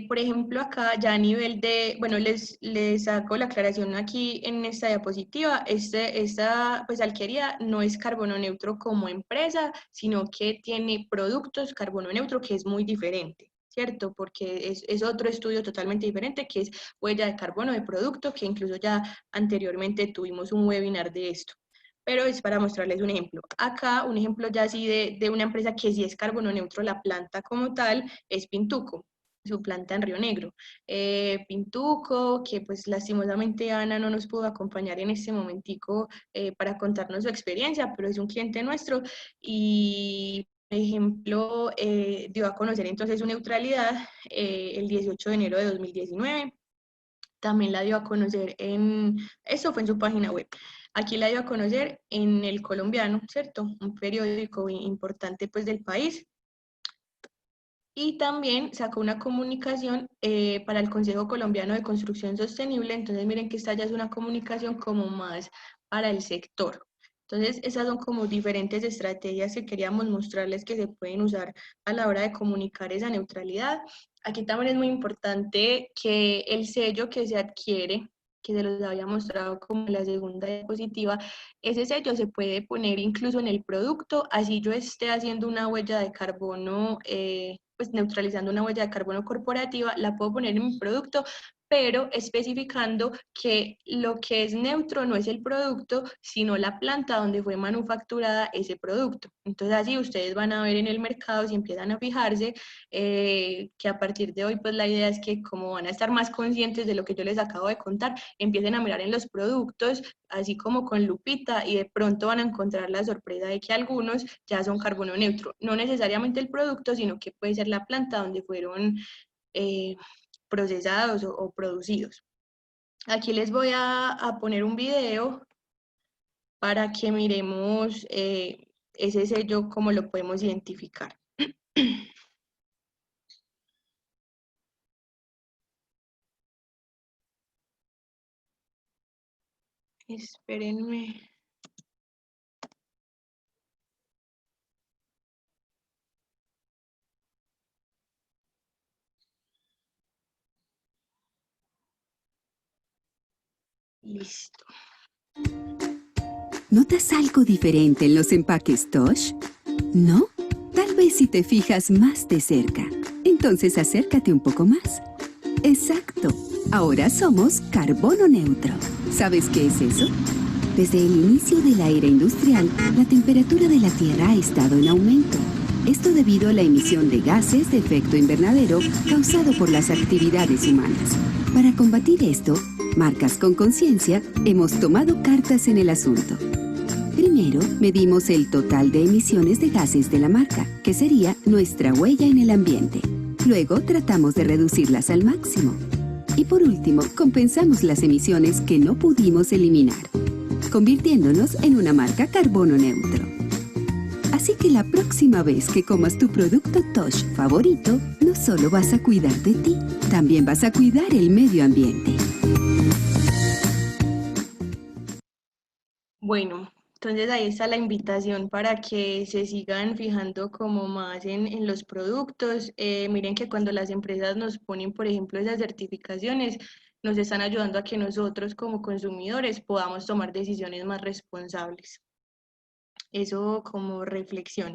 Por ejemplo, acá ya a nivel de, bueno, les hago la aclaración aquí en esta diapositiva, esta pues Alquería no es carbono neutro como empresa, sino que tiene productos carbono neutro que es muy diferente, ¿cierto? Porque es otro estudio totalmente diferente que es huella de carbono de producto, que incluso ya anteriormente tuvimos un webinar de esto. Pero es para mostrarles un ejemplo. Acá, un ejemplo ya así de una empresa que sí es carbono neutro, la planta como tal, es Pintuco, su planta en Río Negro. Pintuco, que pues lastimosamente Ana no nos pudo acompañar en este momentico para contarnos su experiencia, pero es un cliente nuestro y, por ejemplo, dio a conocer entonces su neutralidad el 18 de enero de 2019. También la dio a conocer eso fue en su página web. Aquí la dio a conocer en El Colombiano, ¿cierto? Un periódico importante pues del país. Y también sacó una comunicación para el Consejo Colombiano de Construcción Sostenible. Entonces miren que esta ya es una comunicación como más para el sector. Entonces esas son como diferentes estrategias que queríamos mostrarles que se pueden usar a la hora de comunicar esa neutralidad. Aquí también es muy importante que el sello que se adquiere, que se los había mostrado como en la segunda diapositiva, ese sello se puede poner incluso en el producto, así yo esté haciendo una huella de carbono, pues neutralizando una huella de carbono corporativa, la puedo poner en mi producto, pero especificando que lo que es neutro no es el producto, sino la planta donde fue manufacturada ese producto. Entonces así ustedes van a ver en el mercado, si empiezan a fijarse, que a partir de hoy pues la idea es que como van a estar más conscientes de lo que yo les acabo de contar, empiecen a mirar en los productos, así como con lupita, y de pronto van a encontrar la sorpresa de que algunos ya son carbono neutro. No necesariamente el producto, sino que puede ser la planta donde fueron procesados o producidos. Aquí les voy a poner un video para que miremos ese sello, cómo lo podemos identificar. Espérenme. Listo. ¿Notas algo diferente en los empaques Tosh? ¿No? Tal vez si te fijas más de cerca. Entonces acércate un poco más. Exacto. Ahora somos carbono neutro. ¿Sabes qué es eso? Desde el inicio de la era industrial, la temperatura de la Tierra ha estado en aumento. Esto debido a la emisión de gases de efecto invernadero causado por las actividades humanas. Para combatir esto, marcas con conciencia hemos tomado cartas en el asunto. Primero, medimos el total de emisiones de gases de la marca, que sería nuestra huella en el ambiente. Luego, tratamos de reducirlas al máximo. Y por último, compensamos las emisiones que no pudimos eliminar, convirtiéndonos en una marca carbono neutro. Así que la próxima vez que comas tu producto Tosh favorito, no solo vas a cuidar de ti, también vas a cuidar el medio ambiente. Bueno, entonces ahí está la invitación para que se sigan fijando como más en los productos. Miren que cuando las empresas nos ponen, por ejemplo, esas certificaciones, nos están ayudando a que nosotros como consumidores podamos tomar decisiones más responsables. Eso como reflexión.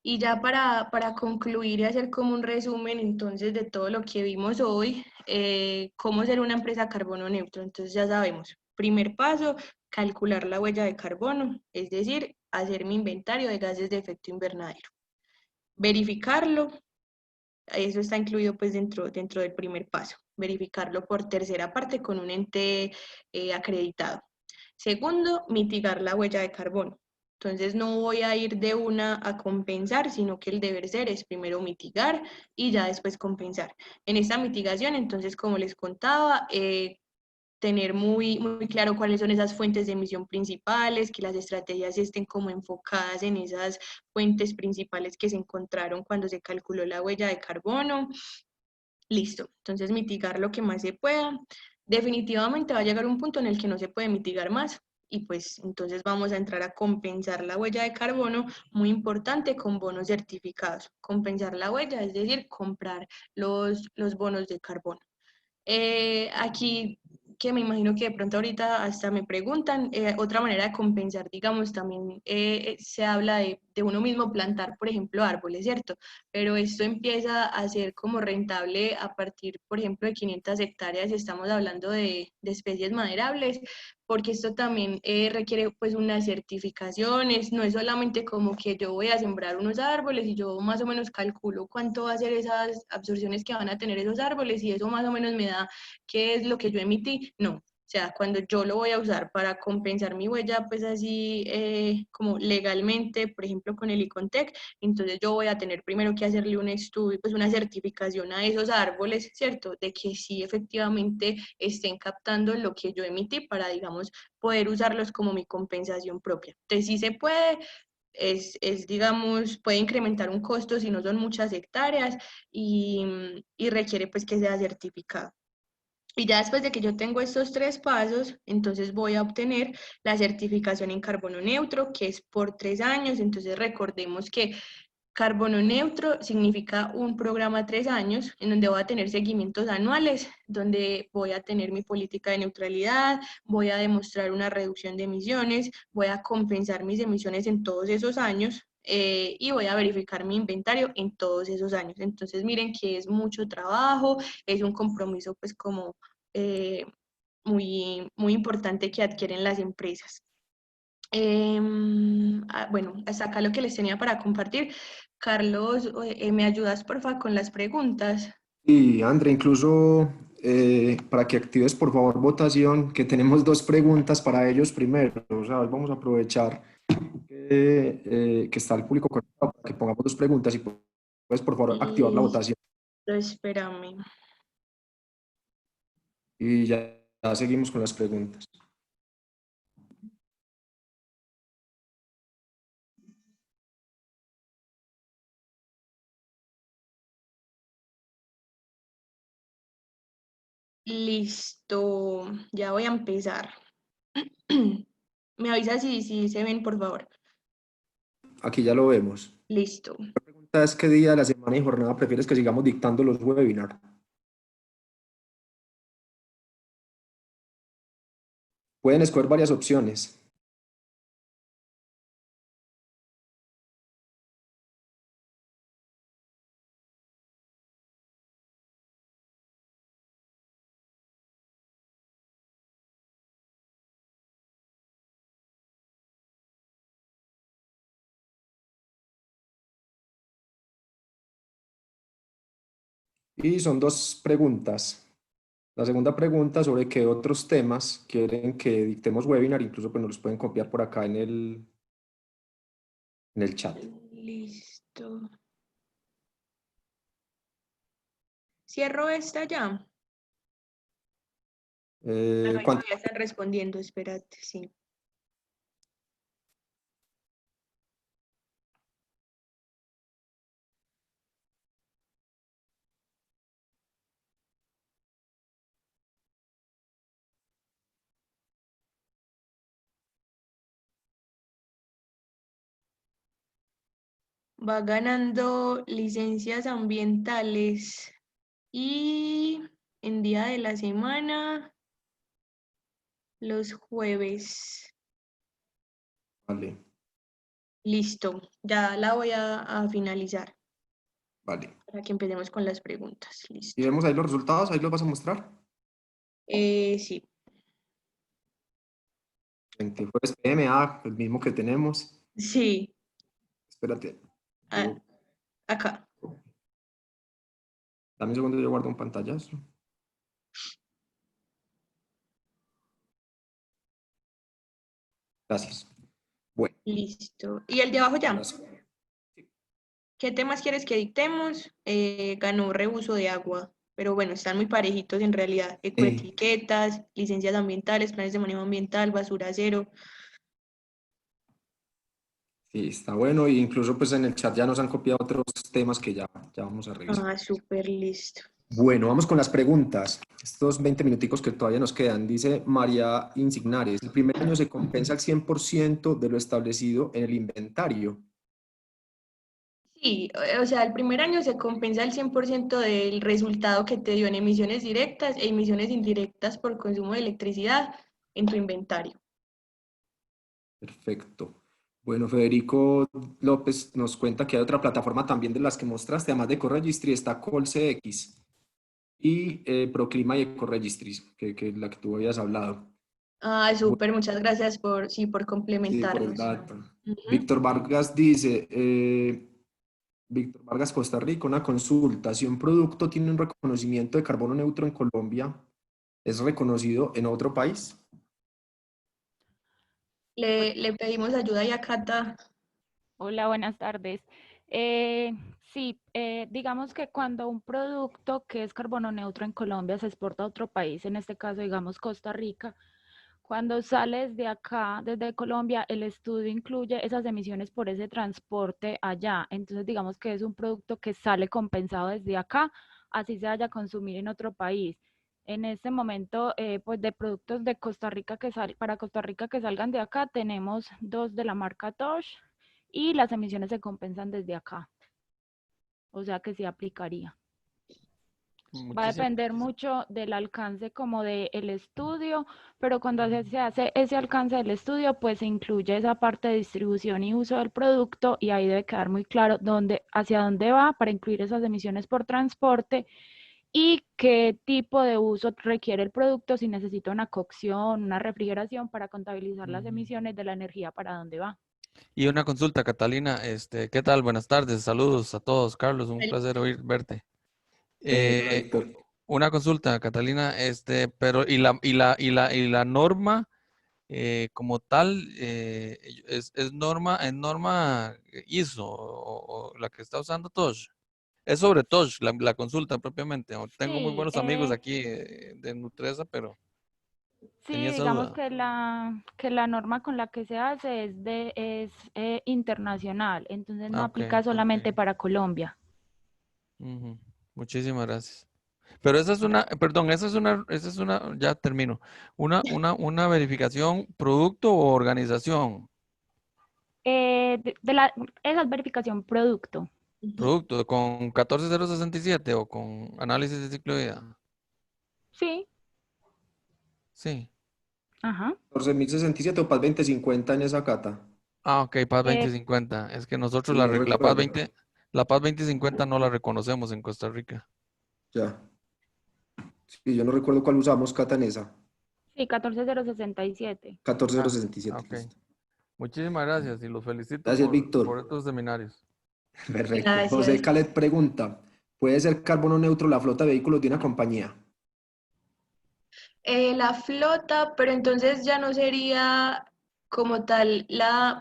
Y ya para concluir y hacer como un resumen entonces de todo lo que vimos hoy, cómo ser una empresa carbono neutro. Entonces ya sabemos, primer paso, calcular la huella de carbono, es decir, hacer mi inventario de gases de efecto invernadero. Verificarlo, eso está incluido pues dentro del primer paso, verificarlo por tercera parte con un ente acreditado. Segundo, mitigar la huella de carbono. Entonces no voy a ir de una a compensar, sino que el deber ser es primero mitigar y ya después compensar. En esta mitigación, entonces, como les contaba, tener muy claro cuáles son esas fuentes de emisión principales, que las estrategias estén como enfocadas en esas fuentes principales que se encontraron cuando se calculó la huella de carbono. Listo, entonces mitigar lo que más se pueda. Definitivamente va a llegar un punto en el que no se puede mitigar más y pues entonces vamos a entrar a compensar la huella de carbono, muy importante, con bonos certificados. Compensar la huella, es decir, comprar los bonos de carbono. Aquí, que me imagino que de pronto ahorita hasta me preguntan, otra manera de compensar, digamos, también se habla de uno mismo plantar, por ejemplo, árboles, ¿cierto? Pero esto empieza a ser como rentable a partir, por ejemplo, de 500 hectáreas, estamos hablando de especies maderables, porque esto también requiere pues unas certificaciones, no es solamente como que yo voy a sembrar unos árboles y yo más o menos calculo cuánto va a ser esas absorciones que van a tener esos árboles y eso más o menos me da qué es lo que yo emití, no. O sea, cuando yo lo voy a usar para compensar mi huella, pues así como legalmente, por ejemplo con el Icontec, entonces yo voy a tener primero que hacerle un estudio, pues una certificación a esos árboles, ¿cierto? De que sí efectivamente estén captando lo que yo emití para, digamos, poder usarlos como mi compensación propia. Entonces sí se puede, digamos, puede incrementar un costo si no son muchas hectáreas y requiere pues que sea certificado. Y ya después de que yo tengo estos tres pasos, entonces voy a obtener la certificación en carbono neutro, que es por 3 años. Entonces recordemos que carbono neutro significa un programa 3 años en donde voy a tener seguimientos anuales, donde voy a tener mi política de neutralidad, voy a demostrar una reducción de emisiones, voy a compensar mis emisiones en todos esos años. Y voy a verificar mi inventario en todos esos años. Entonces miren que es mucho trabajo, es un compromiso pues como eh, muy importante que adquieren las empresas. Bueno, hasta acá lo que les tenía para compartir. Carlos, ¿me ayudas porfa con las preguntas? Y André, incluso para que actives por favor votación, que tenemos dos preguntas para ellos primero. O sea, vamos a aprovechar que está el público conectado para que pongamos dos preguntas y puedes por favor activar la Listo, votación. espérame. Y ya seguimos con las preguntas. Listo, ya voy a empezar. Me avisa si se ven, por favor. Aquí ya lo vemos. Listo. La pregunta es: ¿qué día de la semana y jornada prefieres que sigamos dictando los webinars? Pueden escoger varias opciones. Y son dos preguntas. La segunda pregunta sobre qué otros temas quieren que dictemos webinar, incluso pues nos los pueden copiar por acá en el chat. Listo. Cierro esta ya. Ah, no, ¿Cuánto? todavía están respondiendo, espérate, sí. Va ganando licencias ambientales y en día de la semana, los jueves. Vale, Listo, ya la voy a finalizar vale. para que empecemos con las preguntas. Y Listo. vemos ahí los resultados, ahí los vas a mostrar. Sí, 20 jueves PMA, el mismo que tenemos. sí, Espérate. ah, Yo- acá. Dame un segundo, yo guardo un pantallazo. Gracias. Bueno, Listo. ¿Y el de abajo ya? ahora sí. ¿Qué temas quieres que dictemos? Ganó reuso de agua, pero bueno, están muy parejitos en realidad. Ecoetiquetas, licencias ambientales, planes de manejo ambiental, basura cero. Sí, está bueno. E incluso pues en el chat ya nos han copiado otros temas que ya vamos a revisar. Ah, súper listo. Bueno, vamos con las preguntas. Estos 20 minuticos que todavía nos quedan. Dice María Insignares: el primer año se compensa al 100% de lo establecido en el inventario. Sí, o sea, el primer año se compensa el 100% del resultado que te dio en emisiones directas e emisiones indirectas por consumo de electricidad en tu inventario. Perfecto. Bueno, Federico López nos cuenta que hay otra plataforma también de las que mostraste, además de EcoRegistry, está ColCX y Proclima y EcoRegistry, que es la que tú habías hablado. Ah, Bueno, súper, muchas gracias sí, por sí, por el complementarnos. dato. Ujú. Víctor Vargas dice, Víctor Vargas, Costa Rica, una consulta. Si un producto tiene un reconocimiento de carbono neutro en Colombia, ¿es reconocido en otro país? Le pedimos ayuda y a Cata. Hola, buenas tardes. Sí, digamos que cuando un producto que es carbono neutro en Colombia se exporta a otro país, en este caso, digamos, Costa Rica, cuando sale desde acá, desde Colombia, el estudio incluye esas emisiones por ese transporte allá. Entonces, digamos que es un producto que sale compensado desde acá, así se vaya a consumir en otro país. En este momento, pues de productos de Costa Rica para Costa Rica que salgan de acá, tenemos dos de la marca Tosh y las emisiones se compensan desde acá. O sea que sí aplicaría. Va a Muchísimas depender gracias. mucho del alcance como del estudio, pero cuando se hace ese alcance del estudio, pues se incluye esa parte de distribución y uso del producto y ahí debe quedar muy claro hacia dónde va para incluir esas emisiones por transporte y qué tipo de uso requiere el producto, si necesita una cocción, una refrigeración para contabilizar las emisiones de la energía para dónde va. Y una consulta, Catalina, ¿qué tal? Buenas tardes, saludos a todos. Carlos, un placer verte. Hola, Víctor. Una consulta, Catalina, pero y la norma como tal es norma ISO o la que está usando Tosh. Es sobre Tosh, la consulta propiamente. Tengo muy Sí, buenos amigos aquí de Nutresa, pero sí, tenía esa digamos duda. que la norma con la que se hace es internacional, entonces no Ah, ok, aplica ok. solamente para Colombia. Ujú. Muchísimas gracias. Pero esa es una, perdón, esa es una, ya termino. Una verificación producto o organización. Esa es verificación producto. Ujú. Producto con 14067 o con análisis de ciclo de vida. Sí, Sí. ajá. 14.067 o PAS 2050 en esa cata. Ah, ok, PAS Eh, 2050. Es que nosotros No la PAS recuerdo. 20, la PAS 2050 no la reconocemos en Costa Rica. Ya. Sí, yo no recuerdo cuál usamos cata en esa. sí, 14067. 14067, Ok. listo. Muchísimas gracias y los felicito Gracias, por Víctor. estos seminarios. Perfecto. José Gracias. Calet pregunta, ¿puede ser carbono neutro la flota de vehículos de una compañía? La flota, pero entonces ya no sería como tal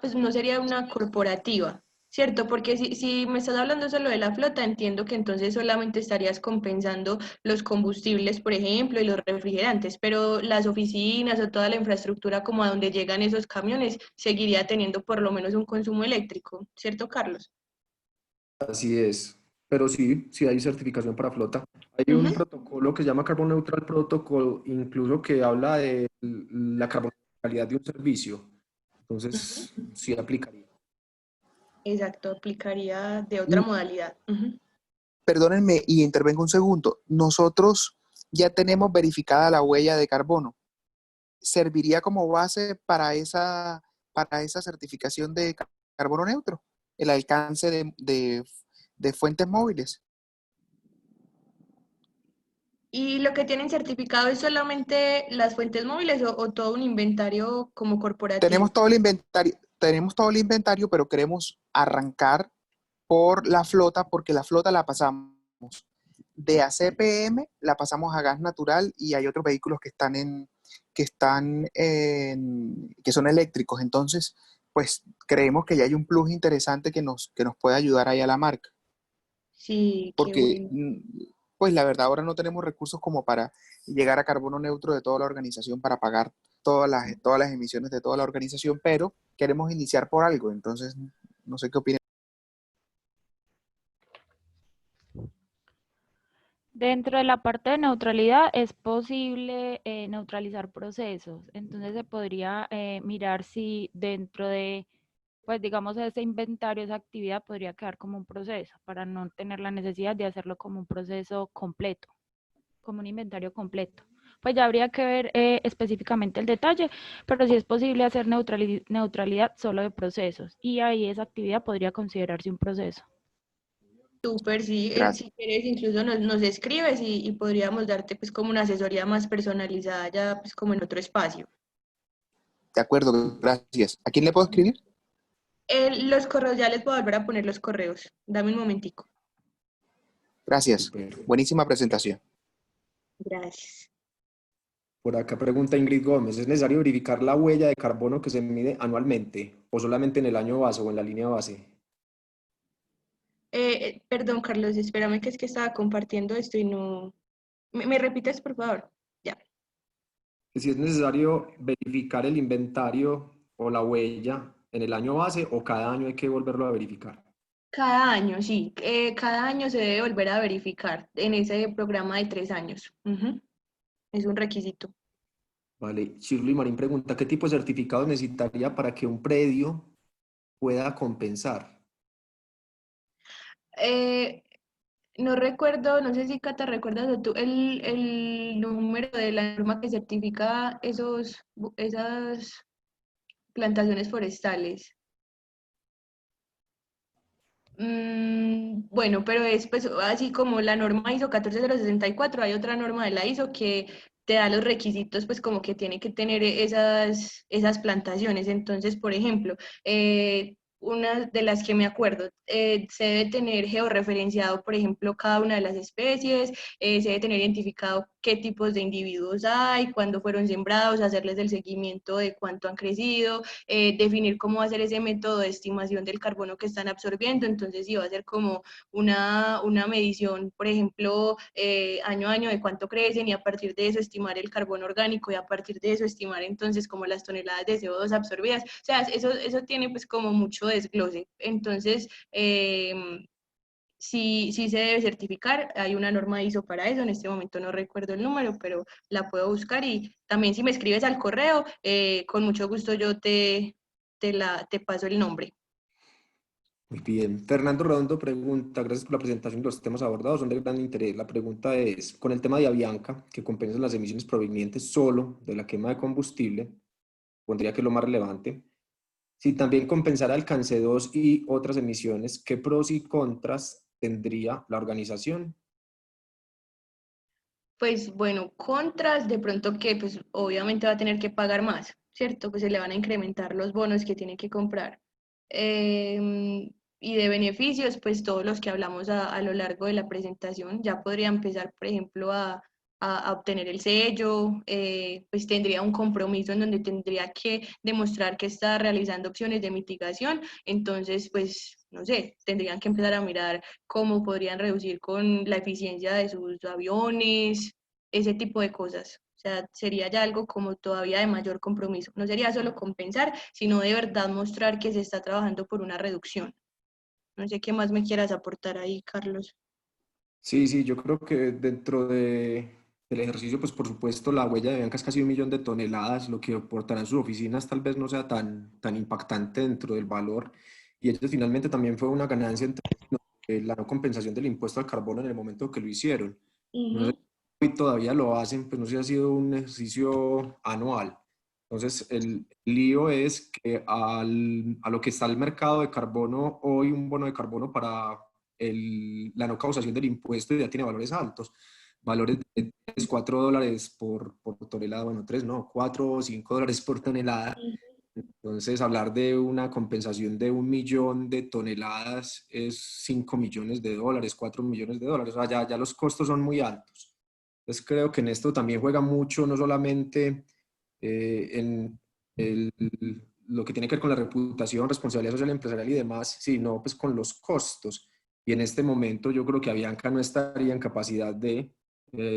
pues no sería una corporativa, ¿cierto? Porque si me estás hablando solo de la flota, entiendo que entonces solamente estarías compensando los combustibles, por ejemplo, y los refrigerantes, pero las oficinas o toda la infraestructura como a donde llegan esos camiones seguiría teniendo por lo menos un consumo eléctrico, ¿cierto, Carlos? Así es. Pero sí, sí hay certificación para flota. Hay un Ujú. protocolo que se llama Carbon Neutral Protocol, incluso que habla de la carboneutralidad de un servicio. Ujú. Entonces, sí aplicaría. Exacto, aplicaría de otra Mm, modalidad. Ujú. Perdónenme y intervengo un segundo. Nosotros ya tenemos verificada la huella de carbono. ¿Serviría como base para esa certificación de carbono neutro? El alcance de fuentes móviles. ¿Y lo que tienen certificado es solamente las fuentes móviles o todo un inventario como corporativo? Tenemos todo el inventario, pero queremos arrancar por la flota, porque la flota la pasamos de ACPM, la pasamos a gas natural y hay otros vehículos que son eléctricos. Entonces, pues creemos que ya hay un plus interesante que nos puede ayudar ahí a la marca, Sí, qué porque bueno. pues la verdad ahora no tenemos recursos como para llegar a carbono neutro de toda la organización para pagar todas las emisiones de toda la organización, pero queremos iniciar por algo. Entonces, no sé qué opinan. Dentro de la parte de neutralidad es posible neutralizar procesos. Entonces se podría mirar si dentro de, pues digamos, ese inventario, esa actividad podría quedar como un proceso para no tener la necesidad de hacerlo como un proceso completo, como un inventario completo. Pues ya habría que ver específicamente el detalle, pero sí es posible hacer neutralidad solo de procesos y ahí esa actividad podría considerarse un proceso. Súper, sí. Gracias. Si quieres, incluso nos escribes y podríamos darte pues como una asesoría más personalizada ya pues como en otro espacio. De acuerdo, gracias. ¿A quién le puedo escribir? Los correos, ya les voy a volver a poner los correos. Dame un momentico. Gracias. Súper. Buenísima presentación. Gracias. Por acá pregunta Ingrid Gómez, ¿es necesario verificar la huella de carbono que se mide anualmente o solamente en el año base o en la línea base? Perdón, Carlos, espérame que es que estaba compartiendo esto y no... ¿Me repites, por favor? Ya. Que si es necesario verificar el inventario o la huella en el año base o cada año hay que volverlo a verificar. Cada año, sí. Cada año se debe volver a verificar en ese programa de 3 años. Ujú. Es un requisito. Vale, Shirley Marín pregunta, ¿qué tipo de certificado necesitaría para que un predio pueda compensar? Eh, no recuerdo, no sé si Cata recuerdas o tú el número de la norma que certifica esas plantaciones forestales. Bueno, pero es pues así como la norma ISO 14064, hay otra norma de la ISO que te da los requisitos, pues como que tiene que tener esas plantaciones. Entonces, por ejemplo, una de las que me acuerdo, se debe tener georreferenciado, por ejemplo, cada una de las especies, se debe tener identificado qué tipos de individuos hay, cuándo fueron sembrados, hacerles el seguimiento de cuánto han crecido, definir cómo va a ser ese método de estimación del carbono que están absorbiendo. Entonces, sí va a ser como una medición, por ejemplo, año a año de cuánto crecen y a partir de eso estimar el carbono orgánico y a partir de eso estimar entonces como las toneladas de CO2 absorbidas. O sea, eso tiene pues como mucho desglose. Entonces, sí se debe certificar, hay una norma ISO para eso, en este momento no recuerdo el número, pero la puedo buscar y también si me escribes al correo, con mucho gusto yo te paso el nombre. Muy bien. Fernando Redondo pregunta, gracias por la presentación. Los temas abordados son de gran interés. La pregunta es, con el tema de Avianca, que compensa las emisiones provenientes solo de la quema de combustible, pondría que es lo más relevante. Si también compensara alcance 2 y otras emisiones, ¿qué pros y contras tendría la organización? Pues bueno, contras, de pronto que pues obviamente va a tener que pagar más, ¿cierto? Pues se le van a incrementar los bonos que tiene que comprar. Y de beneficios, pues todos los que hablamos a lo largo de la presentación, ya podría empezar, por ejemplo, a obtener el sello, pues tendría un compromiso en donde tendría que demostrar que está realizando opciones de mitigación, entonces, pues, no sé, tendrían que empezar a mirar cómo podrían reducir con la eficiencia de sus aviones, ese tipo de cosas. O sea, sería ya algo como todavía de mayor compromiso. No sería solo compensar, sino de verdad mostrar que se está trabajando por una reducción. No sé qué más me quieras aportar ahí, Carlos. Sí, sí, yo creo que del ejercicio, pues por supuesto la huella de Bianca es casi 1 millón de toneladas, lo que aportarán sus oficinas tal vez no sea tan impactante dentro del valor, y ellos finalmente también fue una ganancia entre la no compensación del impuesto al carbono en el momento que lo hicieron. No sé Ujú. si hoy todavía lo hacen, pues no sé si ha sido un ejercicio anual. Entonces, el lío es que a lo que está el mercado de carbono, hoy un bono de carbono para la no causación del impuesto ya tiene valores altos, valores de 3, $4 por tonelada, bueno, 3 no, 4 o $5 por tonelada. Entonces, hablar de una compensación de 1 millón de toneladas es $5 millones, $4 millones. O sea, ya los costos son muy altos. Entonces, creo que en esto también juega mucho, no solamente en el- lo que tiene que ver con la reputación, responsabilidad social empresarial y demás, sino pues con los costos. Y en este momento yo creo que Avianca no estaría en capacidad de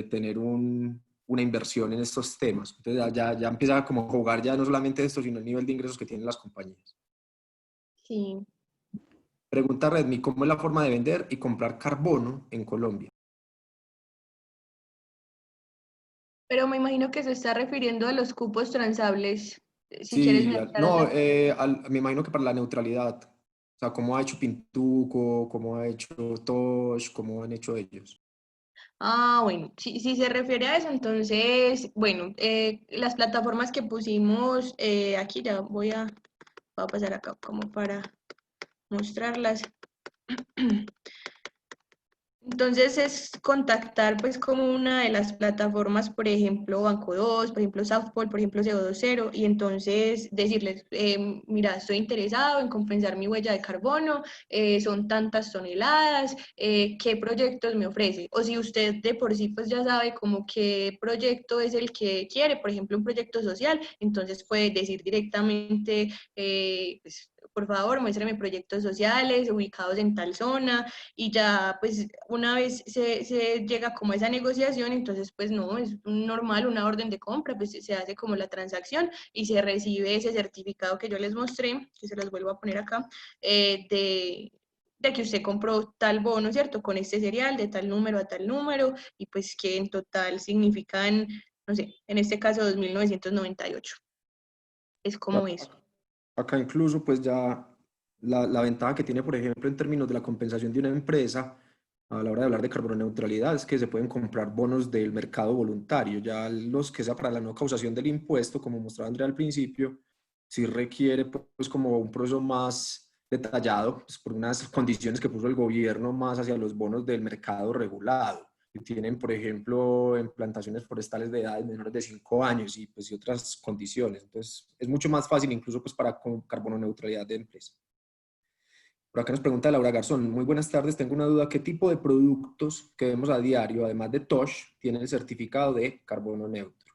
tener una inversión en estos temas. Entonces ya empieza como a jugar ya no solamente esto, sino el nivel de ingresos que tienen las compañías. Sí, Pregunta Redmi, ¿cómo es la forma de vender y comprar carbono en Colombia? pero me imagino que se está refiriendo a los cupos transables. Si quieres Sí, me aclaras no, la... me imagino que para la neutralidad. O sea, cómo ha hecho Pintuco, cómo ha hecho Tosh, cómo han hecho ellos. Ah, bueno, si se refiere a eso, entonces, bueno, las plataformas que pusimos aquí, ya voy a pasar acá como para mostrarlas. Entonces es contactar pues como una de las plataformas, por ejemplo, Banco 2, por ejemplo, Southpol, por ejemplo, CO20, y entonces decirles, mira, estoy interesado en compensar mi huella de carbono, son tantas toneladas, ¿qué proyectos me ofrece? O si usted de por sí pues ya sabe como qué proyecto es el que quiere, por ejemplo, un proyecto social, entonces puede decir directamente, pues, por favor, muéstrame proyectos sociales ubicados en tal zona, y ya pues una vez se llega como a esa negociación, entonces pues no, es normal una orden de compra, pues se hace como la transacción y se recibe ese certificado que yo les mostré, que se los vuelvo a poner acá, de que usted compró tal bono, ¿cierto? Con este serial de tal número a tal número y pues que en total significan, no sé, en este caso 2.998. Es como eso. Acá incluso pues ya la ventaja que tiene, por ejemplo, en términos de la compensación de una empresa a la hora de hablar de carbono neutralidad es que se pueden comprar bonos del mercado voluntario. Ya los que sea para la no causación del impuesto, como mostraba Andrea al principio, sí requiere pues como un proceso más detallado, pues, por unas condiciones que puso el gobierno más hacia los bonos del mercado regulado, que tienen, por ejemplo, en plantaciones forestales de edades menores de 5 años y, pues, y otras condiciones. Entonces, es mucho más fácil incluso pues, para con carbono neutralidad de empresa. Por acá nos pregunta Laura Garzón, muy buenas tardes, tengo una duda, ¿qué tipo de productos que vemos a diario, además de TOSH, tienen el certificado de carbono neutro?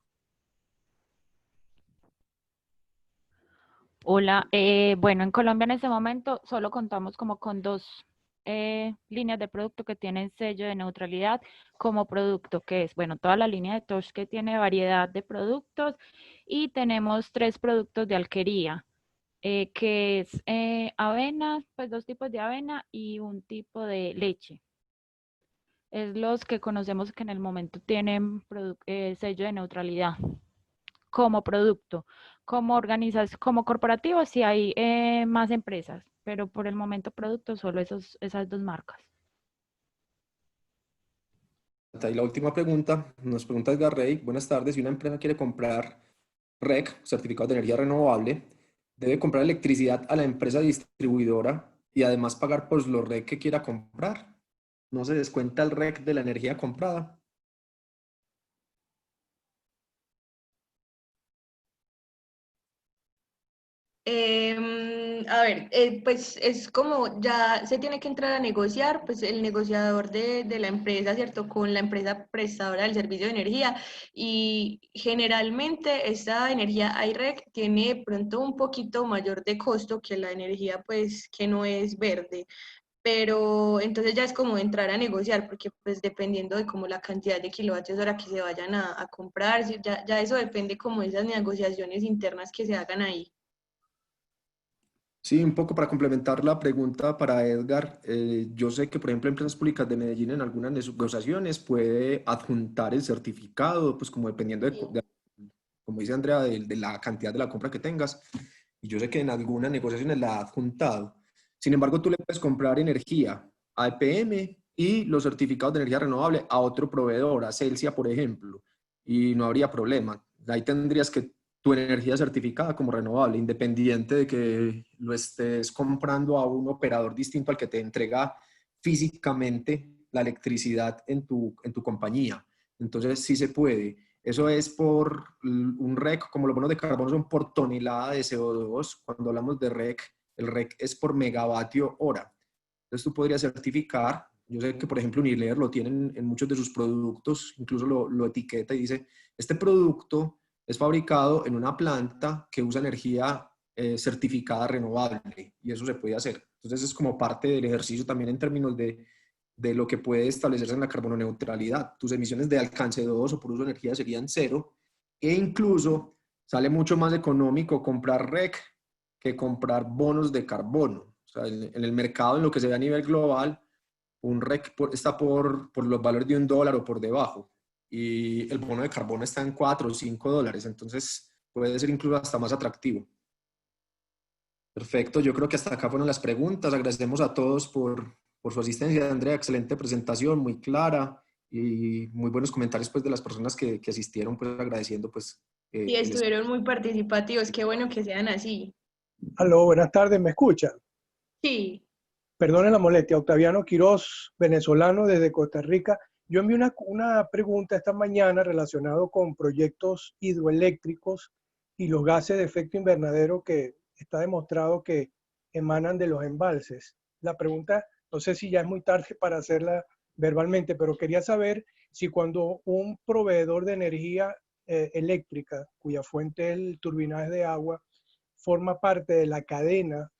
Hola, bueno, en Colombia en este momento solo contamos como con dos líneas de producto que tienen sello de neutralidad como producto, que es, bueno, toda la línea de Tosh que tiene variedad de productos y tenemos tres productos de alquería. que es avena, pues 2 tipos de avena y un tipo de leche. Es los que conocemos que en el momento tienen sello de neutralidad como producto. Como organización, como corporativo, sí hay más empresas, pero por el momento producto solo esas 2 marcas. Y la última pregunta, nos pregunta Edgar Rey, buenas tardes, si una empresa quiere comprar REC, certificado de energía renovable, debe comprar electricidad a la empresa distribuidora y además pagar por los REC que quiera comprar. ¿No se descuenta el REC de la energía comprada? A ver, pues es como ya se tiene que entrar a negociar, pues el negociador de la empresa, ¿cierto? Con la empresa prestadora del servicio de energía y generalmente esta energía IREC tiene de pronto un poquito mayor de costo que la energía pues que no es verde, pero entonces ya es como entrar a negociar porque pues dependiendo de como la cantidad de kilovatios hora que se vayan a comprar, sí, ya eso depende como de esas negociaciones internas que se hagan ahí. Sí, un poco para complementar la pregunta para Edgar, yo sé que, por ejemplo, Empresas Públicas de Medellín en algunas negociaciones puede adjuntar el certificado, pues como dependiendo como dice Andrea, de la cantidad de la compra que tengas. Y yo sé que en algunas negociaciones la ha adjuntado. Sin embargo, tú le puedes comprar energía a EPM y los certificados de energía renovable a otro proveedor, a Celsia, por ejemplo, y no habría problema. Ahí tendrías que tu energía certificada como renovable, independiente de que lo estés comprando a un operador distinto al que te entrega físicamente la electricidad en tu compañía. Entonces, sí se puede. Eso es por un REC, como los bonos de carbono son por tonelada de CO2. Cuando hablamos de REC, el REC es por megavatio hora. Entonces, tú podrías certificar. Yo sé que, por ejemplo, Unilever lo tienen en muchos de sus productos, incluso lo etiqueta y dice, este producto es fabricado en una planta que usa energía certificada renovable y eso se puede hacer. Entonces es como parte del ejercicio también en términos de lo que puede establecerse en la carbono neutralidad. Tus emisiones de alcance 2 o por uso de energía serían cero e incluso sale mucho más económico comprar REC que comprar bonos de carbono. O sea, en el mercado, en lo que se ve a nivel global, un REC está por los valores de $1 o por debajo y el bono de carbono está en $4 o $5, entonces puede ser incluso hasta más atractivo. Perfecto, yo creo que hasta acá fueron las preguntas. Agradecemos a todos por su asistencia. Andrea, excelente presentación, muy clara y muy buenos comentarios pues, de las personas que asistieron, pues agradeciendo pues Y el espacio. estuvieron muy participativos, qué bueno que sean así. Aló, buenas tardes, ¿me escuchan? Sí, Perdone la molestia, Octaviano Quiroz, venezolano desde Costa Rica. Yo envié una pregunta esta mañana relacionado con proyectos hidroeléctricos y los gases de efecto invernadero que está demostrado que emanan de los embalses. La pregunta, no sé si ya es muy tarde para hacerla verbalmente, pero quería saber si cuando un proveedor de energía eléctrica, cuya fuente es el turbinaje de agua, forma parte de la cadena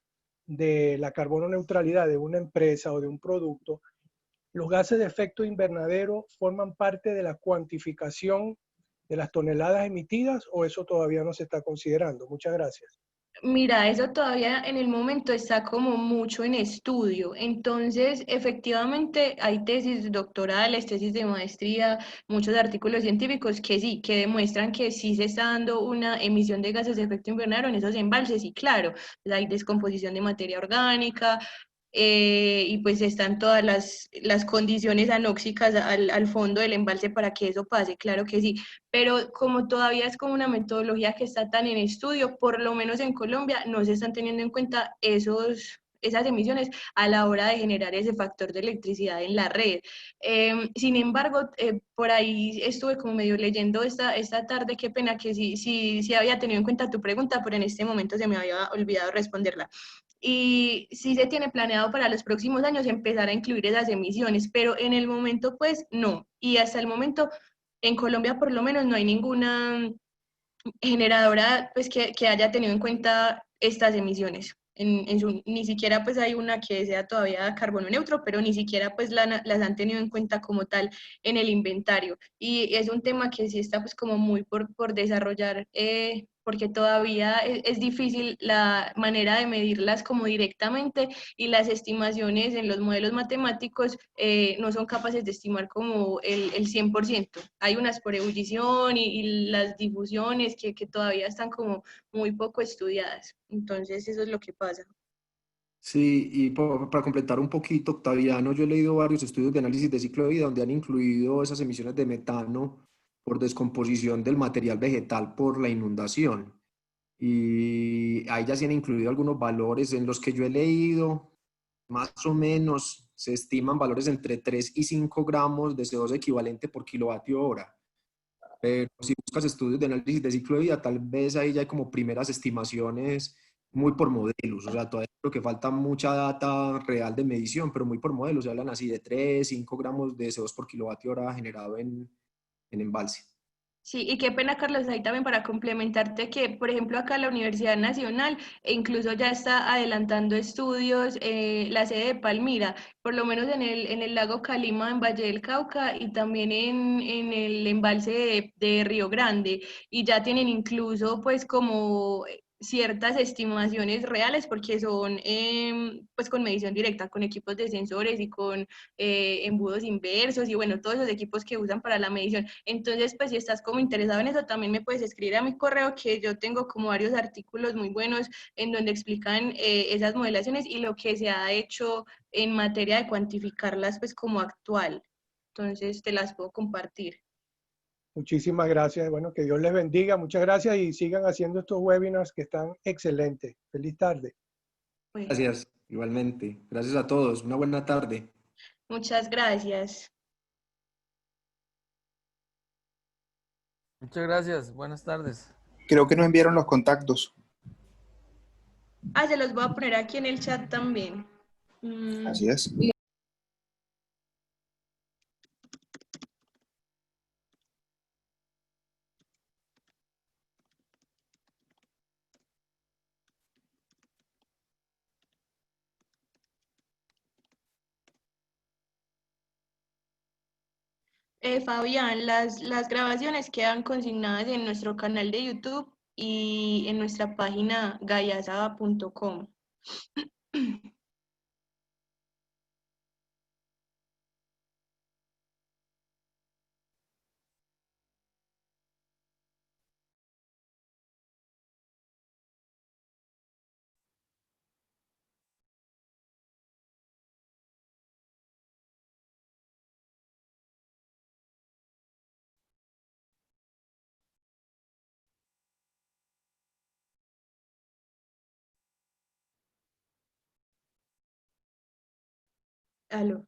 de la carbono neutralidad de una empresa o de un producto, los gases de efecto invernadero forman parte de la cuantificación de las toneladas emitidas o eso todavía no se está considerando. Muchas gracias. mira, eso todavía en el momento está como mucho en estudio. Entonces, efectivamente, hay tesis doctorales, tesis de maestría, muchos artículos científicos que sí, que demuestran que sí se está dando una emisión de gases de efecto invernadero en esos embalses. Y claro, hay descomposición de materia orgánica, y pues están todas las condiciones anóxicas al fondo del embalse para que eso pase, claro que sí, pero como todavía es como una metodología que está tan en estudio, por lo menos en Colombia no se están teniendo en cuenta esas emisiones a la hora de generar ese factor de electricidad en la red. Sin embargo, por ahí estuve como medio leyendo esta tarde, qué pena que sí había tenido en cuenta tu pregunta, pero en este momento se me había olvidado responderla. Y sí se tiene planeado para los próximos años empezar a incluir esas emisiones, pero en el momento pues no. Y hasta el momento en Colombia por lo menos no hay ninguna generadora pues que haya tenido en cuenta estas emisiones. Ni siquiera pues hay una que sea todavía carbono neutro, pero ni siquiera pues las han tenido en cuenta como tal en el inventario. Y es un tema que sí está pues como muy por desarrollar porque todavía es difícil la manera de medirlas como directamente y las estimaciones en los modelos matemáticos no son capaces de estimar como el 100%. Hay unas por ebullición y las difusiones que todavía están como muy poco estudiadas. Entonces eso es lo que pasa. Sí, y para completar un poquito, Octaviano, yo he leído varios estudios de análisis de ciclo de vida donde han incluido esas emisiones de metano por descomposición del material vegetal por la inundación. Y ahí ya se han incluido algunos valores en los que yo he leído, más o menos se estiman valores entre 3 y 5 gramos de CO2 equivalente por kilovatio hora. Pero si buscas estudios de análisis de ciclo de vida, tal vez ahí ya hay como primeras estimaciones muy por modelos. O sea, todavía creo que falta mucha data real de medición, pero muy por modelos. Se hablan así de 3 5 gramos de CO2 por kilovatio hora generado en embalse. Sí, y qué pena, Carlos, ahí también para complementarte que, por ejemplo, acá la Universidad Nacional incluso ya está adelantando estudios, la sede de Palmira, por lo menos en el lago Calima, en Valle del Cauca, y también en el embalse de Río Grande, y ya tienen incluso pues como ciertas estimaciones reales porque son pues con medición directa, con equipos de sensores y con embudos inversos y bueno, todos los equipos que usan para la medición. Entonces, pues si estás como interesado en eso, también me puedes escribir a mi correo que yo tengo como varios artículos muy buenos en donde explican esas modelaciones y lo que se ha hecho en materia de cuantificarlas pues como actual. Entonces, te las puedo compartir. Muchísimas gracias. Bueno, que Dios les bendiga. Muchas gracias y sigan haciendo estos webinars que están excelentes. Feliz tarde. Bueno, Gracias, igualmente. Gracias a todos. Una buena tarde. muchas gracias. Muchas gracias. Buenas tardes. Creo que nos enviaron los contactos. Ah, se los voy a poner aquí en el chat también. Así es. Fabián, las grabaciones quedan consignadas en nuestro canal de YouTube y en nuestra página gayasaba.com. Aló.